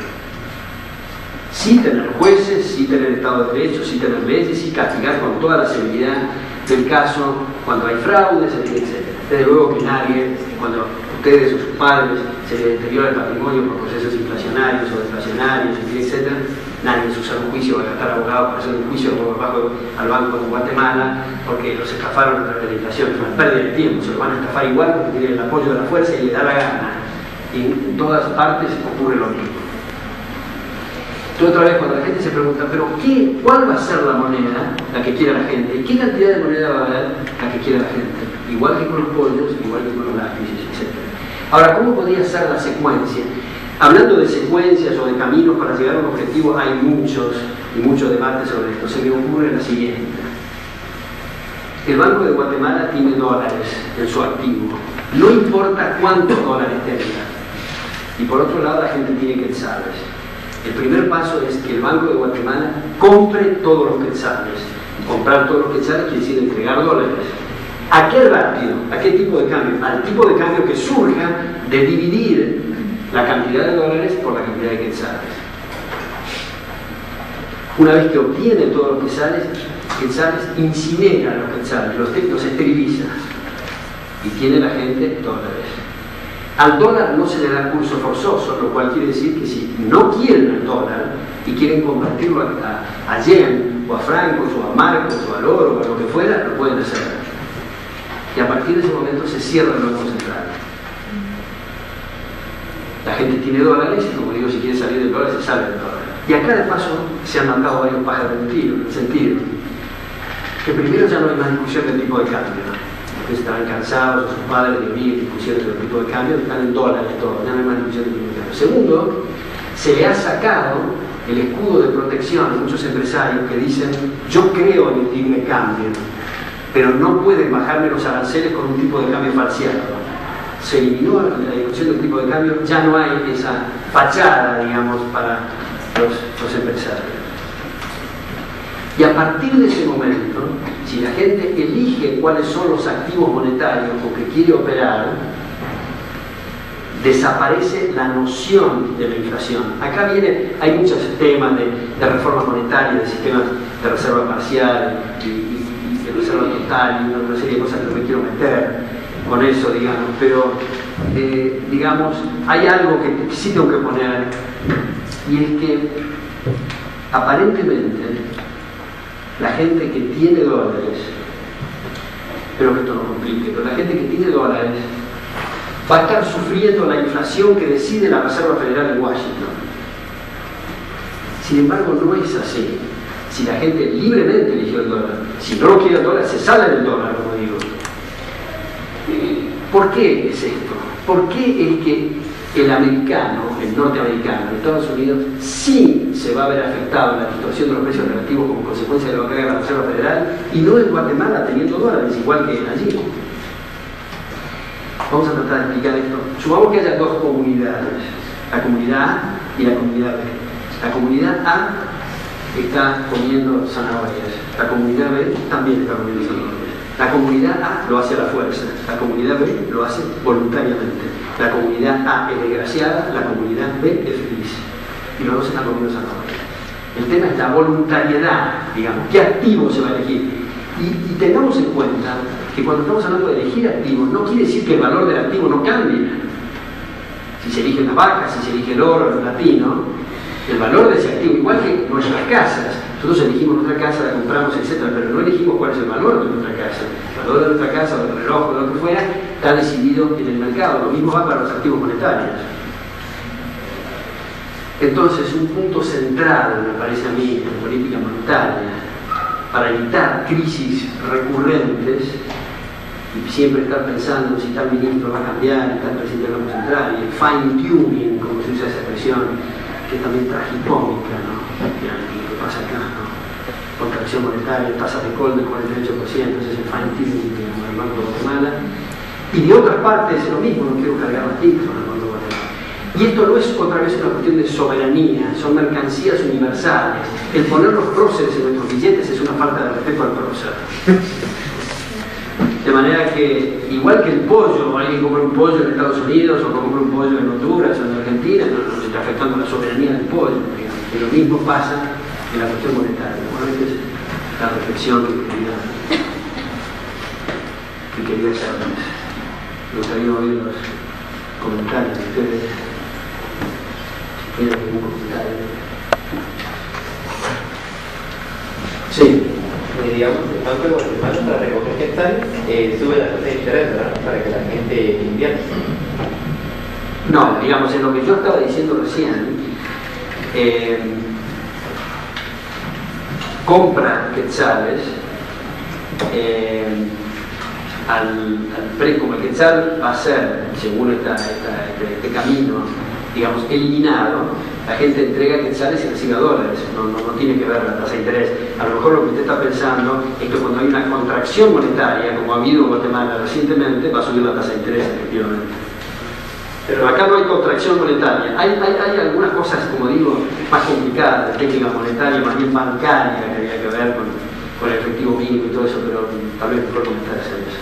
Sí tener jueces, sí tener Estado de Derecho, sí tener leyes, sí castigar con toda la severidad del caso cuando hay fraudes, etc. Desde luego que nadie, cuando ustedes o sus padres se les deteriora el patrimonio por procesos inflacionarios o deflacionarios, etc., nadie en su sano juicio va a gastar abogados para hacer un juicio al Banco de Guatemala porque los estafaron a través de la inflación. Es una pérdida de tiempo, se lo van a estafar igual porque tienen el apoyo de la fuerza y les da la gana. Y en todas partes ocurre lo mismo. Entonces, otra vez, cuando la gente se pregunta, ¿pero cuál va a ser la moneda, la que quiera la gente? ¿Qué cantidad de moneda va a haber la que quiera la gente? Igual que con los pollos, igual que con los lápices, etc. Ahora, ¿cómo podría ser la secuencia? Hablando de secuencias o de caminos para llegar a un objetivo, hay muchos debates sobre esto. Se me ocurre la siguiente. El Banco de Guatemala tiene dólares en su activo. No importa cuántos dólares tenga. Y por otro lado, la gente tiene quetzales. El primer paso es que el Banco de Guatemala compre todos los quetzales. Comprar todos los quetzales quiere decir entregar dólares. ¿A qué ratio? ¿A qué tipo de cambio? Al tipo de cambio que surja de dividir la cantidad de dólares por la cantidad de quetzales. Una vez que obtiene todos los quetzales, incinera los quetzales, los esteriliza y tiene la gente dólares. Al dólar no se le da curso forzoso, lo cual quiere decir que si no quieren el dólar y quieren convertirlo a yen, o a francos, o a marcos, o al oro, o a lo que fuera, lo pueden hacer. Y a partir de ese momento se cierra el Banco Central. La gente tiene dólares y, como digo, si quiere salir del dólar, se sale del dólar. Y acá, de paso, se han matado varios pájaros de un tiro, en el sentido que primero ya no hay más discusión del tipo de cambio. que estaban cansados, sus padres de oír discusiones de tipo de cambio, están en dólares todo, ya no hay más discusiones de tipo de cambio. Segundo, se le ha sacado el escudo de protección a muchos empresarios que dicen, yo creo en el libre cambio, pero no pueden bajarme los aranceles con un tipo de cambio falseado. Se eliminó la discusión del tipo de cambio, ya no hay esa fachada, digamos, para los empresarios. Y a partir de ese momento, si la gente elige cuáles son los activos monetarios con que quiere operar, desaparece la noción de la inflación. Acá hay muchos temas de reforma monetaria, de sistemas de reserva parcial y de reserva total, y una serie de cosas que no me quiero meter con eso, digamos, pero digamos, hay algo que sí tengo que poner, y es que aparentemente la gente que tiene dólares, espero que esto no complique, pero la gente que tiene dólares va a estar sufriendo la inflación que decide la Reserva Federal de Washington. Sin embargo, no es así. Si la gente libremente eligió el dólar, si no lo quiere el dólar, se sale del dólar, como digo. ¿Por qué es esto? ¿Por qué es que el americano, el norteamericano, en Estados Unidos, sí se va a ver afectado en la distorsión de los precios relativos como consecuencia de lo que haga la Reserva Federal, y no en Guatemala teniendo dólares, igual que allí? Vamos a tratar de explicar esto. Supongamos que haya dos comunidades, la comunidad A y la comunidad B. La comunidad A está comiendo zanahorias, la comunidad B también está comiendo zanahorias. La comunidad A lo hace a la fuerza, la comunidad B lo hace voluntariamente. La comunidad A es desgraciada, la comunidad B es feliz. Y los dos están comiendo zanahorias. El tema es la voluntariedad, digamos, qué activo se va a elegir. Y tengamos en cuenta que cuando estamos hablando de elegir activos, no quiere decir que el valor del activo no cambie. Si se elige una vaca, si se elige el oro, el platino, el valor de ese activo, igual que nuestras casas. Nosotros elegimos nuestra casa, la compramos, etc., pero no elegimos cuál es el valor de nuestra casa. El valor de nuestra casa, del reloj, de lo que fuera, está decidido en el mercado. Lo mismo va para los activos monetarios. Entonces, un punto central, me parece a mí, en la política monetaria, para evitar crisis recurrentes y siempre estar pensando si tal ministro va a cambiar, tal presidente del Banco Central, y el fine-tuning, como se usa esa expresión, que es también tragicómica, ¿no? ¿Qué pasa acá, no? Contracción monetaria, tasa de call del 48%, ese es el fine-tuning del Banco de Guatemala. Y de otras partes es lo mismo, no quiero cargar más títulos en el Banco de Guatemala. Y esto no es otra vez una cuestión de soberanía, son mercancías universales. El poner los próceres en nuestros billetes es una falta de respeto al prócer. De manera que, igual que el pollo, alguien compra un pollo en Estados Unidos o compra un pollo en Honduras o en Argentina, no se está afectando la soberanía del pollo, digamos. Y lo mismo pasa en la cuestión monetaria. Bueno, esta es la reflexión que quería hacerles. Me gustaría oír los comentarios de ustedes. ¿Tiene algún comentario? Sí.
Digamos, el Banco de Guatemala, para recoger hectáreas, sube la tasa de interés, ¿verdad? Para que la gente invierta.
No, digamos, en lo que yo estaba diciendo recién, compra quetzales al precio, como el quetzal va a ser, según este camino, digamos, eliminado, la gente entrega quetzales y recibe dólares, no tiene que ver la tasa de interés. A lo mejor lo que usted está pensando es que cuando hay una contracción monetaria, como ha habido en Guatemala recientemente, va a subir la tasa de interés, efectivamente. Pero acá no hay contracción monetaria. Hay algunas cosas, como digo, más complicadas, de técnica monetaria, más bien bancaria, que había que ver con el efectivo mínimo y todo eso, pero tal vez mejor comentarse eso.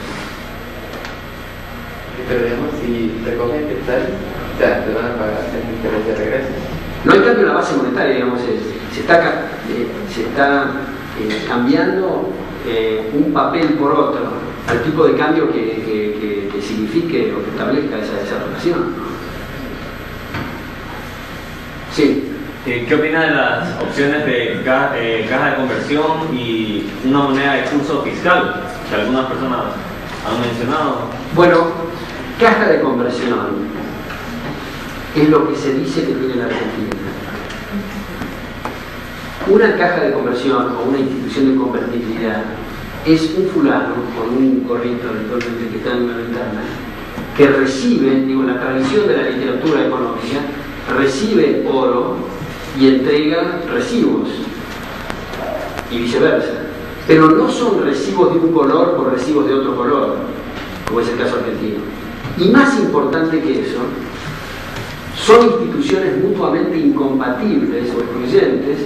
Pero digamos, si recogen quetzales, o sea, te van a pagar el interés de regreso.
No hay cambio en la base monetaria, digamos, se está cambiando un papel por otro al tipo de cambio que signifique o que establezca esa relación, ¿no? Sí.
¿Qué opina de las opciones de caja de conversión y una moneda de curso fiscal que algunas personas han mencionado?
Bueno, caja de conversión es lo que se dice que tiene la Argentina. Una caja de conversión o una institución de convertibilidad es un fulano con un gorrito habitualmente que está en una ventana, que recibe, digo, en la tradición de la literatura económica, recibe oro y entrega recibos, y viceversa. Pero no son recibos de un color por recibos de otro color, como es el caso argentino. Y más importante que eso, son instituciones mutuamente incompatibles o excluyentes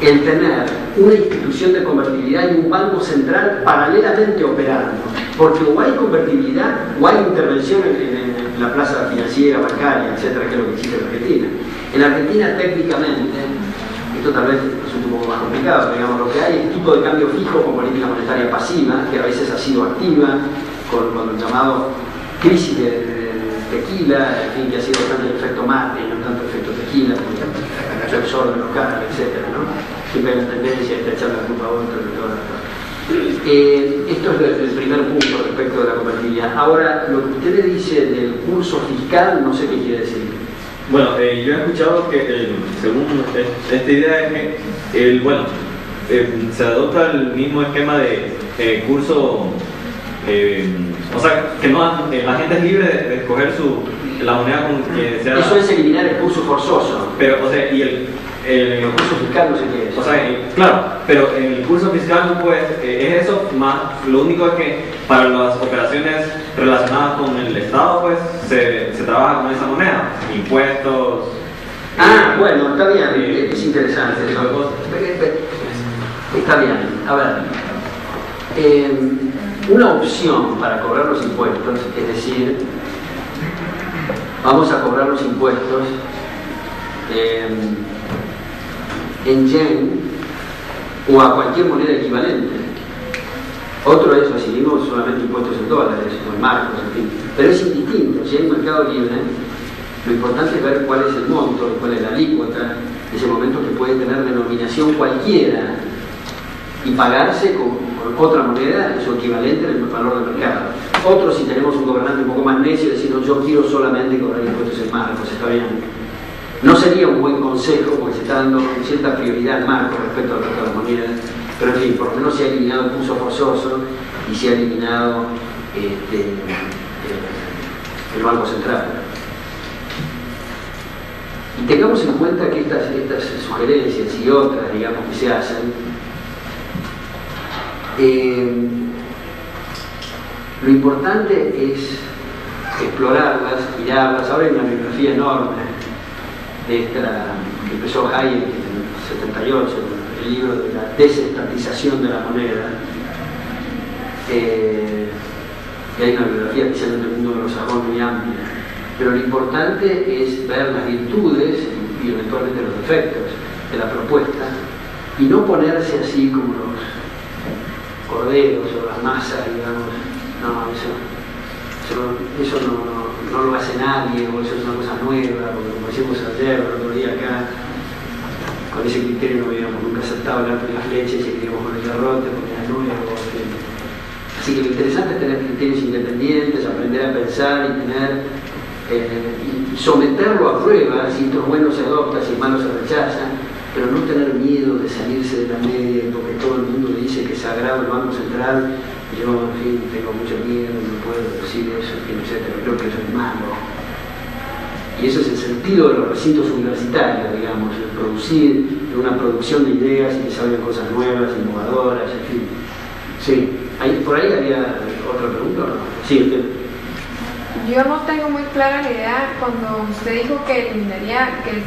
el tener una institución de convertibilidad y un banco central paralelamente operando, porque o hay convertibilidad o hay intervención en la plaza financiera, bancaria, etcétera, que es lo que existe en Argentina. En Argentina, técnicamente, esto tal vez es un poco más complicado, pero digamos, lo que hay es tipo de cambio fijo con política monetaria pasiva, que a veces ha sido activa, con el llamado crisis de tequila, en fin, que ha sido tanto el efecto mate y no tanto el efecto tequila, porque se absorbe local, etcétera, ¿no? Siempre hay una tendencia a echar la culpa a otro y todas las cosas. Esto es el primer punto respecto de la convertibilidad. Ahora, lo que usted le dice del curso fiscal, no sé qué quiere decir.
Bueno, yo he escuchado que según esta idea es que se adopta el mismo esquema de curso, o sea, que la gente es libre de escoger la moneda con que sea.
Eso es eliminar el curso forzoso.
Pero, o sea, y el
curso fiscal no sé qué es.
O sea, claro, pero en el curso fiscal pues es eso, más lo único es que para las operaciones relacionadas con el Estado pues se trabaja con esa moneda, impuestos.
Bueno, está bien, es interesante eso. Está bien, a ver, una opción para cobrar los impuestos, es decir, vamos a cobrar los impuestos en yen o a cualquier moneda equivalente. Otro es, recibimos solamente impuestos en dólares o en marcos, en fin. Pero es indistinto. Si hay un mercado libre, lo importante es ver cuál es el monto, cuál es la alícuota, ese momento que puede tener denominación cualquiera y pagarse con otra moneda en su equivalente en el valor del mercado. Otro, si tenemos un gobernante un poco más necio, decir, no, yo quiero solamente cobrar impuestos en marcos, está bien. No sería un buen consejo porque se está dando cierta prioridad al marco respecto al resto de las monedas, pero en fin, por lo menos se ha eliminado el curso forzoso y se ha eliminado el Banco Central. Y tengamos en cuenta que estas sugerencias y otras, digamos, que se hacen, lo importante es explorarlas, mirarlas. Ahora hay una bibliografía enorme de esta que empezó Hayek en el 78, el libro de la desestatización de la moneda. Y hay una bibliografía especialmente en el mundo de los sajones muy amplia. Pero lo importante es ver las virtudes y eventualmente los defectos de la propuesta y no ponerse así como los corderos o las masas, digamos. No, eso no lo hace nadie, o eso es una cosa nueva, porque como decíamos ayer, el otro día acá, con ese criterio no hubiéramos nunca aceptado hablar de las leches y seguiríamos con el garrote porque era nuevo. Así que lo interesante es tener criterios independientes, aprender a pensar y tener y someterlo a prueba, si esto es bueno se adopta, si es malo se rechaza, pero no tener miedo de salirse de la media, porque todo el mundo dice que es sagrado el Banco Central. Yo, en fin, tengo mucho miedo, no puedo decir eso, en fin, etcétera, creo que eso es malo. Y eso es el sentido de los recintos universitarios, digamos, el producir una producción de ideas y que salgan cosas nuevas, innovadoras, en fin. Sí, ¿por ahí había otra pregunta o no? Sí, usted.
Yo no tengo muy clara la idea cuando usted dijo que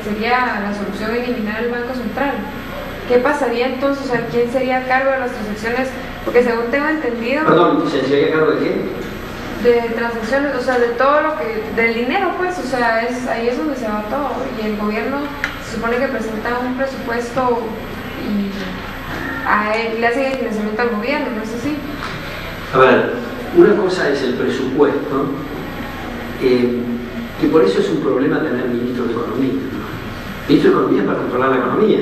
sería la solución eliminar el Banco Central. ¿Qué pasaría entonces? O sea, ¿quién sería a cargo de las transacciones? Porque según tengo entendido...
Perdón, ¿se haría cargo de qué?
De transacciones, o sea, de todo lo que... del dinero, pues, o sea, ahí es donde se va todo. Y el gobierno se supone que presenta un presupuesto y le hacen el financiamiento al gobierno, ¿no es así?
A ver, una cosa es el presupuesto, que por eso es un problema tener ministro de Economía, ¿no? Ministro de Economía es para controlar la economía,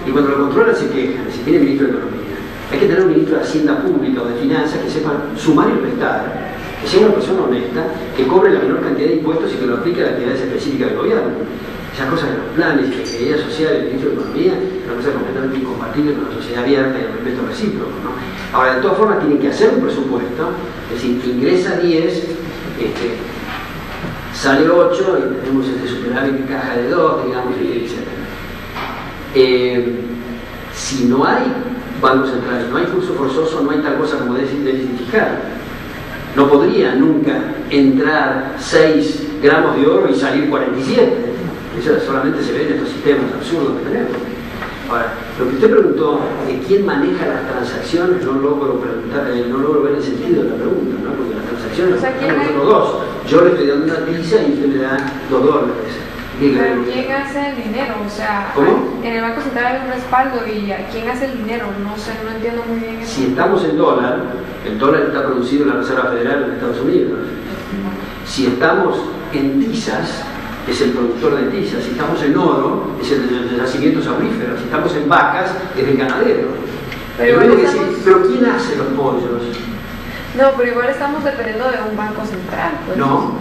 y cuando lo controlan se quejan, si tiene ministro de Economía. Hay que tener un ministro de Hacienda Pública o de Finanzas que sepa sumar y restar, que sea una persona honesta, que cobre la menor cantidad de impuestos y que lo aplique a las actividades específicas del gobierno. Esas cosas de los planes y la ingeniería social, el ministro de Economía, es una cosa completamente incompatible con una sociedad abierta y el respeto recíproco, ¿no? Ahora, de todas formas, tienen que hacer un presupuesto, es decir, ingresa 10, sale 8 y tenemos superávit de caja de 2, digamos, etc. Si no hay Banco Central, no hay curso forzoso, no hay tal cosa como déficit fiscal. No podría nunca entrar 6 gramos de oro y salir 47. Eso solamente se ve en estos sistemas absurdos que tenemos. Ahora, lo que usted preguntó de quién maneja las transacciones, no logro ver el sentido de la pregunta, ¿no? Porque las transacciones las manejamos nosotros dos. Yo le estoy dando una pizza y usted me da $2.
Pero ¿quién hace el dinero? O sea,
¿cómo?
En el Banco Central hay un respaldo y ¿quién hace el dinero? No sé, no entiendo muy bien eso.
Si estamos en dólar, el dólar está producido en la Reserva Federal en Estados Unidos. Si estamos en tizas, es el productor de tizas. Si estamos en oro, es el de yacimientos auríferos. Si estamos en vacas, es el ganadero. Pero ¿quién hace los pollos?
No, pero igual estamos dependiendo de un banco central. Pues.
No,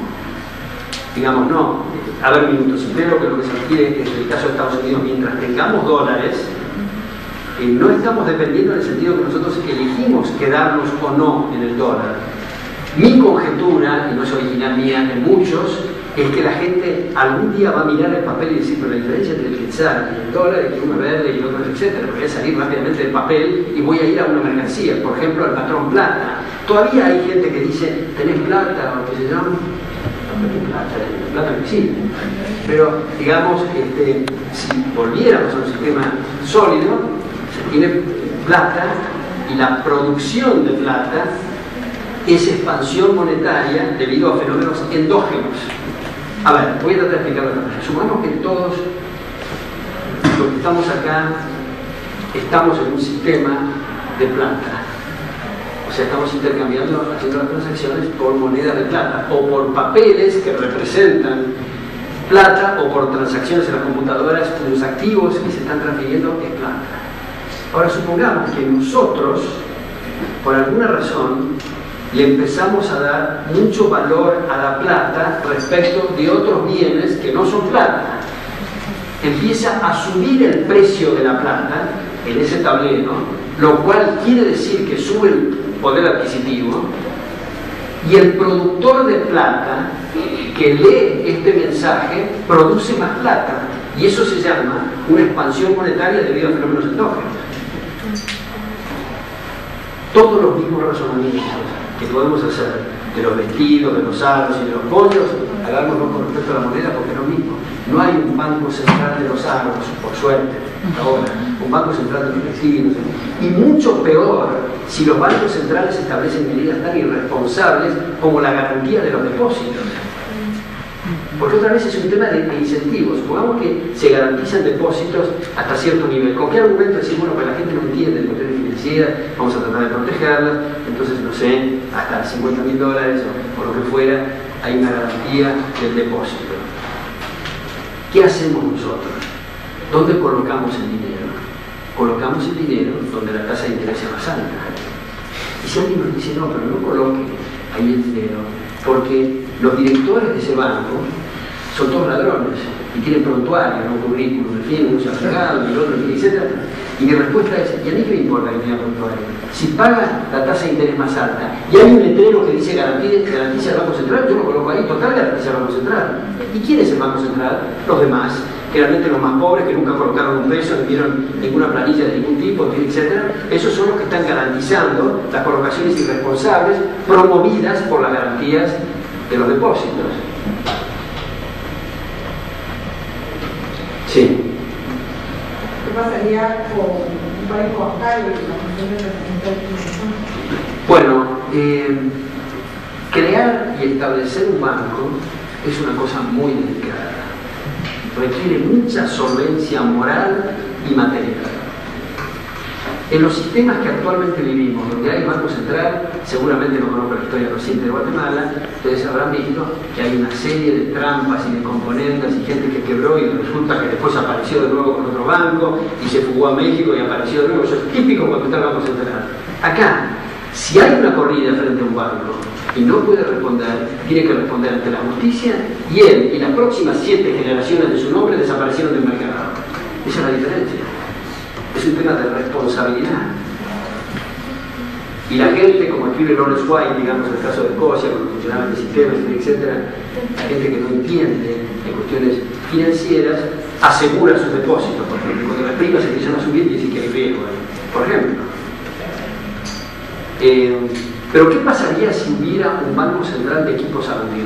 digamos no. A ver, minutos. Primero que lo que se requiere es, en el caso de Estados Unidos, mientras tengamos dólares, no estamos dependiendo en el sentido que nosotros elegimos quedarnos o no en el dólar. Mi conjetura, y no es original mía, de muchos, es que la gente algún día va a mirar el papel y decir, pero la diferencia entre el quetzal y el dólar es que uno es verde y el otro es etcétera. Voy a salir rápidamente del papel y voy a ir a una mercancía, por ejemplo, al patrón plata. Todavía hay gente que dice, ¿tenés plata? O qué sé yo. No tenés plata, la plata no existe. Pero, digamos, si volviéramos a un sistema sólido, se tiene plata y la producción de plata es expansión monetaria debido a fenómenos endógenos. A ver, voy a tratar de explicarlo otra vez. Supongamos que todos los que estamos acá estamos en un sistema de plata. O sea, estamos intercambiando, haciendo las transacciones por monedas de plata o por papeles que representan plata o por transacciones en las computadoras cuyos activos que se están transfiriendo es plata. Ahora supongamos que nosotros, por alguna razón, le empezamos a dar mucho valor a la plata respecto de otros bienes que no son plata. Empieza a subir el precio de la plata en ese tablero, lo cual quiere decir que sube el poder adquisitivo, y el productor de plata que lee este mensaje produce más plata, y eso se llama una expansión monetaria debido a fenómenos endógenos. Todos los mismos razonamientos que podemos hacer de los vestidos, de los aros y de los pollos, hagámoslo con respecto a la moneda, porque es lo mismo. No hay un banco central de los aros, por suerte, ahora, un banco central de los vestidos. Y mucho peor si los bancos centrales establecen medidas tan irresponsables como la garantía de los depósitos. Porque otra vez es un tema de incentivos. Supongamos que se garantizan depósitos hasta cierto nivel. ¿Con qué argumento decir, bueno, pues la gente no entiende de cuestiones financieras, vamos a tratar de protegerlas, entonces, no sé, hasta $50.000 o lo que fuera, hay una garantía del depósito? ¿Qué hacemos nosotros? ¿Dónde colocamos el dinero? Colocamos el dinero donde la tasa de interés sea más alta. Y si alguien nos dice, no, pero no coloque ahí el dinero, porque los directores de ese banco son todos ladrones y tienen prontuario, no currículum, en fin, uno se ha pegado, el otro, etc. Y mi respuesta es, ¿y a mí qué me importa que tenga prontuario? Si paga la tasa de interés más alta y hay un letrero que dice garantiza el Banco Central, yo lo coloco ahí, total garantiza el Banco Central. ¿Y quién es el Banco Central? Los demás, generalmente los más pobres que nunca colocaron un peso, no vieron ninguna planilla de ningún tipo, etc. Esos son los que están garantizando las colocaciones irresponsables promovidas por las garantías de los depósitos. Sí.
¿Qué pasaría con un banco bancario y la función de representar?
Bueno, crear y establecer un banco es una cosa muy delicada. Requiere mucha solvencia moral y material. En los sistemas que actualmente vivimos, donde hay Banco Central, seguramente no conozco la historia reciente de Guatemala, ustedes habrán visto que hay una serie de trampas y de componentes y gente que quebró y resulta que después apareció de nuevo con otro banco y se fugó a México y apareció de nuevo. Eso es típico cuando está el Banco Central. Acá, Si hay una corrida frente a un banco y no puede responder, tiene que responder ante la justicia, y él y las próximas 7 generaciones de su nombre desaparecieron del mercado. Esa es la diferencia. Es un tema de responsabilidad. Y la gente, como escribe Lawrence White, digamos, en el caso de Escocia, cuando funcionaban el sistema, etc., la gente que no entiende en cuestiones financieras, asegura sus depósitos, porque cuando las primas empiezan a subir, dice que hay riesgo ahí, por ejemplo. Pero ¿qué pasaría si hubiera un banco central de equipo saudí?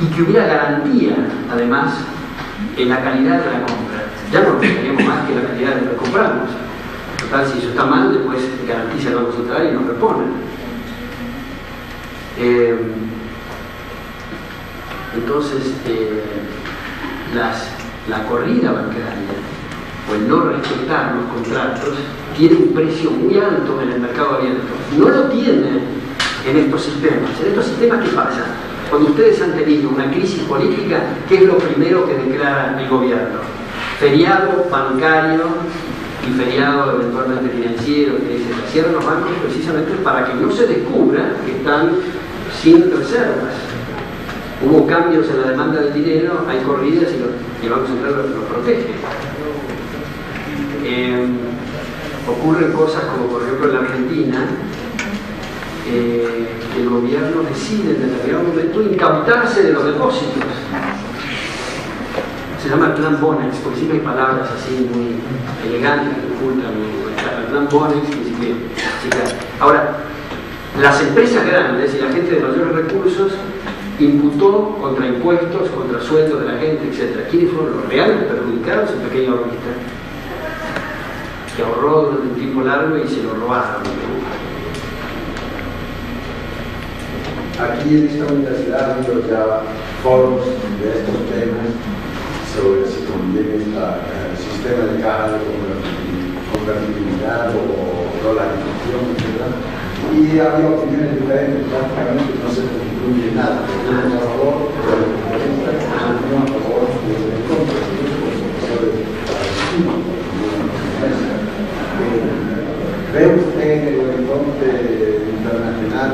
Y que hubiera garantía, además, en la calidad de la compra. Ya no necesitaríamos más que la calidad de lo que compramos. Total, si eso está mal, después garantiza el Banco Central y nos repone. Entonces, la corrida bancaria o el no respetar los contratos tiene un precio muy alto en el mercado abierto. No lo tiene en estos sistemas. En estos sistemas, ¿qué pasa? Cuando ustedes han tenido una crisis política, ¿qué es lo primero que declara el gobierno? Feriado bancario y feriado eventualmente financiero, que se cierran los bancos precisamente para que no se descubra que están sin reservas. Hubo cambios en la demanda del dinero, hay corridas y el Banco Central los protege. Ocurren cosas como, por ejemplo, en la Argentina, que el gobierno decide en determinado momento incautarse de los depósitos. Se llama el plan Bonex, porque siempre hay palabras así muy elegantes que ocultan el plan Bonex, que significa. Ahora, las empresas grandes y la gente de mayores recursos imputó contra impuestos, contra sueldos de la gente, etc. ¿Quiénes fueron los reales perjudicados? El pequeño ahorrista, que ahorró durante un tiempo largo y se lo robaron.
Aquí en esta universidad ha habido ya foros de estos temas sobre si conviene este sistema de caja de convertibilidad o dolarización, etc. Y había opiniones diferentes, prácticamente no se concluye nada. Uno a favor, uno a favor, en contra, ¿Ve usted en el horizonte internacional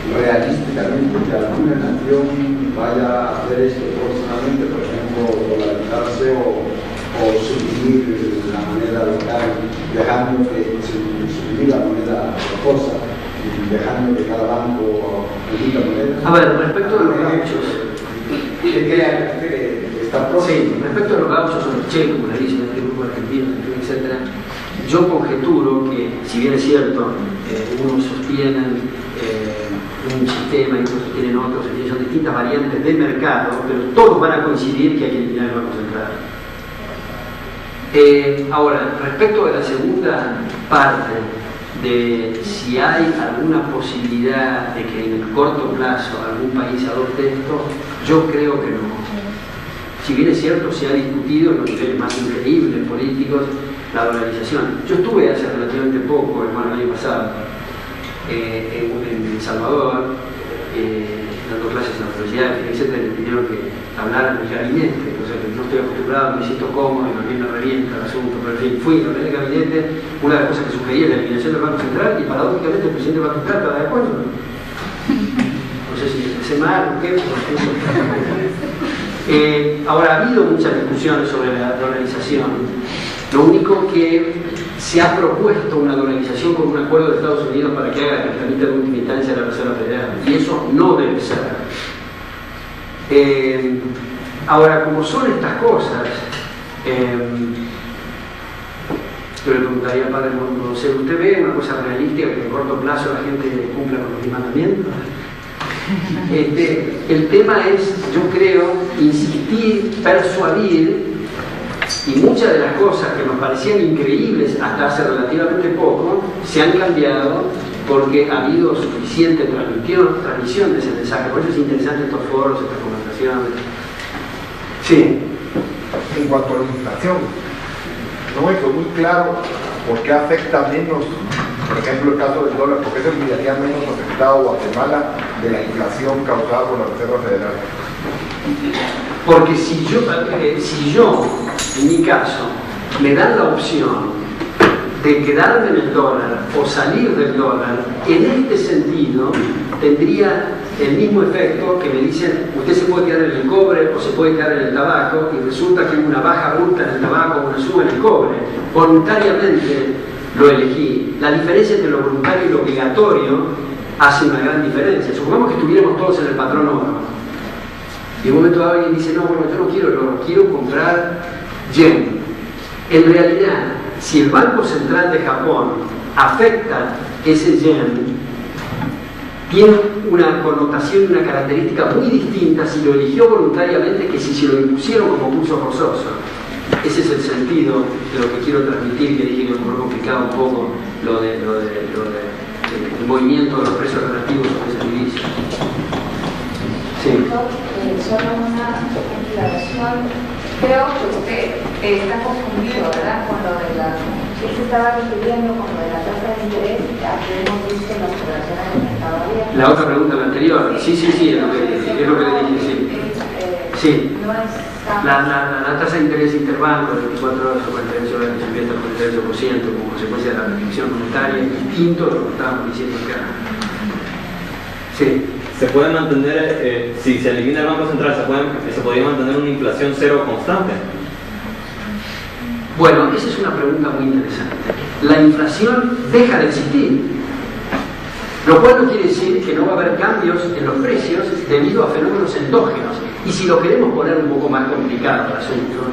realísticamente que alguna nación vaya a hacer esto próximamente, por ejemplo, dolarizarse o suprimir la moneda local, dejando que suprimir la moneda cosa y dejando que cada banco emita moneda?
A ver, respecto de los gauchos, sí, respecto a los gauchos o los che, como le dicen en este grupo argentino, etc., yo conjeturo que, si bien es cierto, unos sostienen un sistema y otros sostienen otros, son distintas variantes de mercado, pero todos van a coincidir que hay que eliminar el Banco Central. Ahora, respecto de la segunda parte, de si hay alguna posibilidad de que en el corto plazo algún país adopte esto, yo creo que no. Si bien es cierto, se ha discutido en los niveles más increíbles políticos la dolarización. Yo estuve hace relativamente poco, el año pasado, en El Salvador, dando clases en la universidad, etc. Me pidieron que hablara en el gabinete, o sea que no estoy acostumbrado, me siento cómodo y también me revienta el asunto, pero en fin, fui, hablé en el gabinete, una de las cosas que sugería es la eliminación del Banco Central y paradójicamente el presidente del Banco Central estaba de acuerdo. No sé si empecé mal o qué, ahora, ha habido muchas discusiones sobre la dolarización. Lo único que se ha propuesto una dolarización con un acuerdo de Estados Unidos para que haga que tramite en última instancia la Reserva Federal. Y eso no debe ser. Ahora, como son estas cosas, yo le preguntaría al padre Monse, ¿usted ve una cosa realística que en corto plazo la gente cumpla con los 10 mandamientos? El tema es, yo creo, insistir, persuadir, y muchas de las cosas que nos parecían increíbles hasta hace relativamente poco se han cambiado porque ha habido suficiente transmisión de ese mensaje. Por eso es interesante estos foros, estas conversaciones. Sí.
En cuanto a la inflación, no me quedó muy claro por qué afecta menos, por ejemplo, el caso del dólar, por qué se miraría menos afectado Guatemala de la inflación causada por la Reserva Federal.
Porque si yo, en mi caso, me dan la opción de quedarme en el dólar o salir del dólar, en este sentido tendría el mismo efecto que me dicen, usted se puede quedar en el cobre o se puede quedar en el tabaco, y resulta que hay una baja bruta en el tabaco o una suba en el cobre. Voluntariamente lo elegí. La diferencia entre lo voluntario y lo obligatorio hace una gran diferencia. Supongamos que estuviéramos todos en el patrón oro, y en un momento dado alguien dice, no, bueno, yo no quiero el oro, quiero comprar yen. En realidad, si el Banco Central de Japón afecta ese yen, tiene una connotación y una característica muy distinta si lo eligió voluntariamente que si se lo impusieron como curso forzoso. Ese es el sentido de lo que quiero transmitir, que dije que me fue complicado un poco el movimiento de los precios relativos sobre esa divisa. Sí.
Solo una aclaración. Creo que usted está confundido, ¿verdad? Con lo de usted se estaba refiriendo con lo de la tasa de interés a que hemos visto en las operaciones del mercado abierto.
La otra pregunta, la anterior. Sí, es lo que le dije, sí. Sí.
No es
la tasa de interés interbanco de 24 horas sobre el derecho de crecimiento del 38% como consecuencia de la restricción monetaria es distinto de lo que estábamos diciendo acá. Sí.
¿Se puede mantener, si se elimina el Banco Central, se podría mantener una inflación cero constante?
Bueno, esa es una pregunta muy interesante. La inflación deja de existir, lo cual no quiere decir que no va a haber cambios en los precios debido a fenómenos endógenos. Y si lo queremos poner un poco más complicado el asunto,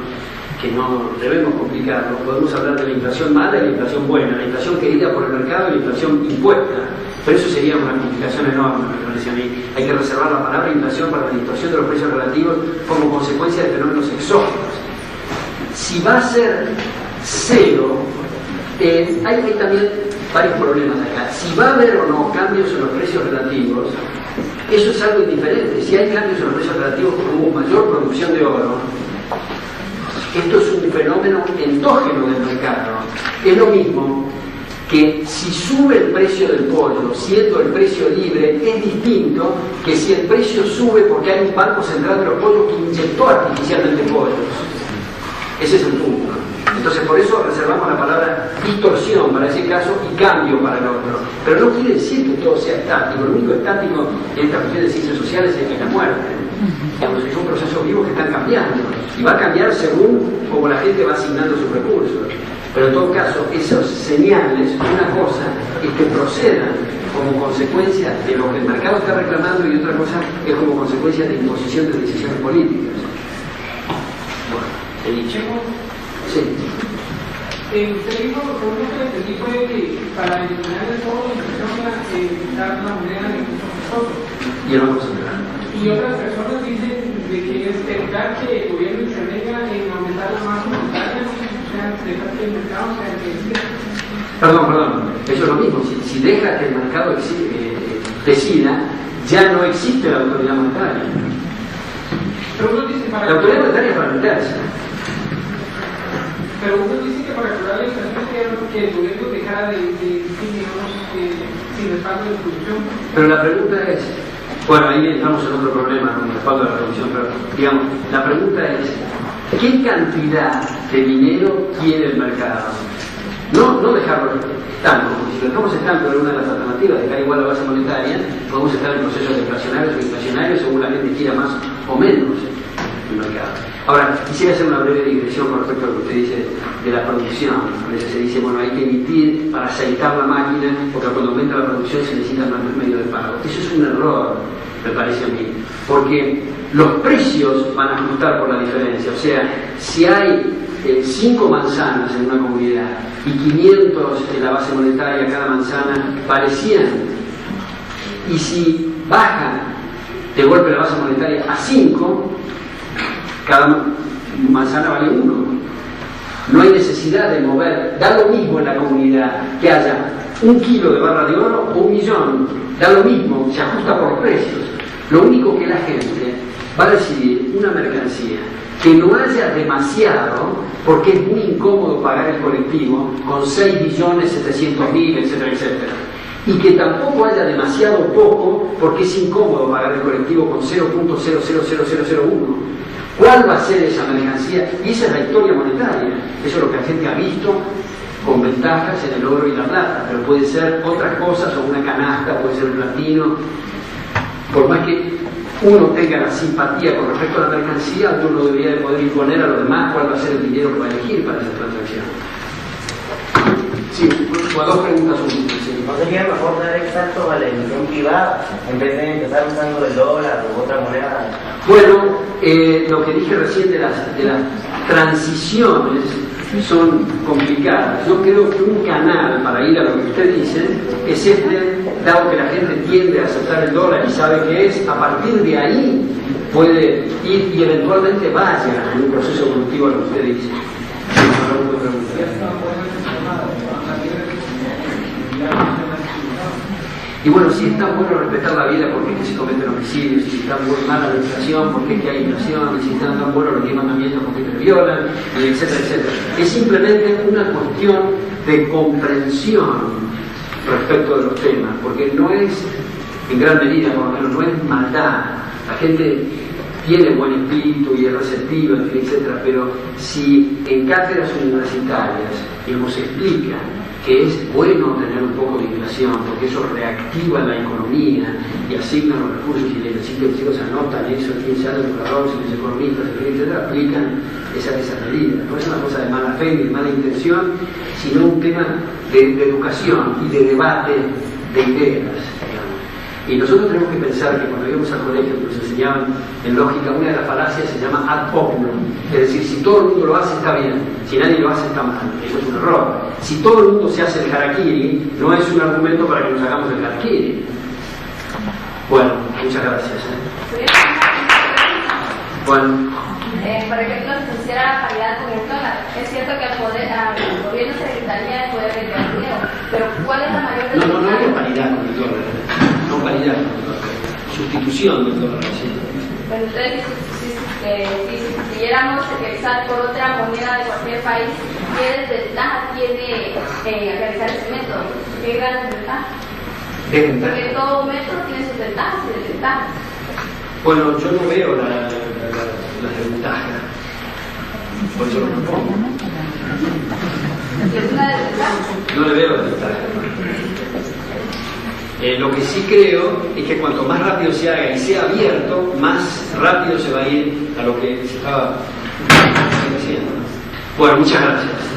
que no debemos complicarlo, podemos hablar de la inflación mala y la inflación buena, la inflación querida por el mercado y la inflación impuesta. Pero eso sería una complicación enorme, me parece a mí. Hay que reservar la palabra inflación para la distorsión de los precios relativos como consecuencia de fenómenos exógenos. Si va a ser cero, hay también varios problemas acá. Si va a haber o no cambios en los precios relativos, eso es algo indiferente. Si hay cambios en los precios relativos como mayor producción de oro, esto es un fenómeno endógeno del mercado. Es lo mismo que si sube el precio del pollo, siendo el precio libre, es distinto que si el precio sube porque hay un banco central de los pollos que inyectó artificialmente pollos. Ese es el punto. Entonces por eso reservamos la palabra distorsión para ese caso y cambio para el otro. Pero no quiere decir que todo sea estático. Lo único estático en esta cuestión de ciencias sociales es la muerte. Digamos, son procesos vivos que están cambiando y va a cambiar según como la gente va asignando sus recursos. Pero en todo caso, esas señales, una cosa es que procedan como consecuencia de lo que el mercado está reclamando y otra cosa es como consecuencia de imposición de decisiones políticas. Bueno, ¿he dicho? Sí.
Usted dijo, según lo que entendí, fue que para eliminar el fondo de inversión dar la moneda de curso forzoso.
Y el Banco Central.
Y otras personas dicen de que es evitar que el gobierno intervenga en aumentar la masa monetaria, o sea, dejar que el mercado sea el que decida.
Perdón, eso es lo mismo. Si deja que el mercado decida, ya no existe la autoridad monetaria.
Pero uno dice para
la autoridad monetaria es para meterse.
Pero uno dice que para curar la inflación que el gobierno dejara de digamos, sin respaldo de la producción.
Pero la pregunta es, bueno, ahí entramos en otro problema con respaldo de la producción, pero digamos, la pregunta es, ¿qué cantidad de dinero quiere el mercado? No dejarlo tanto, porque si lo dejamos estando en una de las alternativas, dejar igual la base monetaria, podemos estar en procesos deflacionarios o inflacionarios según la gente quiera más o menos el mercado. Ahora, quisiera hacer una breve digresión con respecto a lo que usted dice de la producción. A veces se dice, bueno, hay que emitir para aceitar la máquina, porque cuando aumenta la producción se necesitan más medios de pago. Eso es un error, me parece a mí, porque los precios van a ajustar por la diferencia. O sea, si hay 5 manzanas en una comunidad y 500 en la base monetaria cada manzana parecían, y si baja de golpe la base monetaria a 5, cada manzana vale 1. No hay necesidad de mover, da lo mismo en la comunidad que haya 1 kilo de barra de oro o 1 millón, da lo mismo, se ajusta por los precios. Lo único que la gente va a decidir una mercancía que no haya demasiado, porque es muy incómodo pagar el colectivo con 6.700.000, etcétera, etcétera. Y que tampoco haya demasiado poco, porque es incómodo pagar el colectivo con 0.000001. ¿Cuál va a ser esa mercancía? Y esa es la historia monetaria. Eso es lo que la gente ha visto con ventajas en el oro y la plata, pero puede ser otras cosas, o una canasta, puede ser platino. Por más que uno tenga la simpatía con respecto a la mercancía, uno debería de poder imponer a los demás cuál va a ser el dinero que va a elegir para esa transacción. Sí, dos preguntas únicas. Sí.
¿No sería mejor dar exacto a la emisión privada en vez de empezar usando el dólar o otra moneda?
Bueno, lo que dije recién de las transiciones son complicadas. Yo creo que un canal para ir a lo que usted dice es dado que la gente tiende a aceptar el dólar y sabe que es, a partir de ahí puede ir y eventualmente vaya en un proceso evolutivo a lo que usted dice. Y bueno, si es tan bueno respetar la vida, ¿por qué es que se cometen homicidios? Y si es tan mala la inflación, ¿por qué es que hay inflación? Y si están tan buenos los 10 mandamientos, ¿por qué se violan? Y etcétera, etcétera. Es simplemente una cuestión de comprensión respecto de los temas, porque no es, en gran medida por lo menos, no es maldad. La gente tiene buen espíritu y es receptiva, etcétera, pero si en cátedras universitarias, digamos, se explica que es bueno tener un poco de inflación, porque eso reactiva la economía y asigna los recursos, y los chicos anotan eso, quién sabe los trabajadores y los economistas, etcétera, aplican esas medidas. No es una cosa de mala fe ni de mala intención, sino un tema de educación y de debate de ideas, digamos. Y nosotros tenemos que pensar que cuando íbamos al colegio nos enseñaban en lógica, una de las falacias se llama ad populum, es decir, si todo el mundo lo hace está bien, si nadie lo hace está mal. Eso es un error. Si todo el mundo se hace el harakiri, no es un argumento para que nos hagamos el harakiri. Bueno, muchas gracias. Bueno.
Por ejemplo, si hiciera la paridad con el dólar, es cierto que al gobierno se le quitaría el poder de dinero, pero ¿cuál es la mayor?
No hay paridad con el dólar, no paridad con el dólar, sustitución del dólar. Sí.
Pero entonces, si sustituyéramos realizar por otra moneda de cualquier país, ¿qué desventaja tiene realizar ese método? ¿Qué gran desventaja? Porque todo método tiene sus ventajas y desventajas.
Bueno, yo no veo las desventajas, por eso lo propongo.
¿Es una desventaja?
No le veo desventajas. Lo que sí creo es que cuanto más rápido se haga y sea abierto, más rápido se va a ir a lo que se estaba haciendo. Bueno, muchas gracias.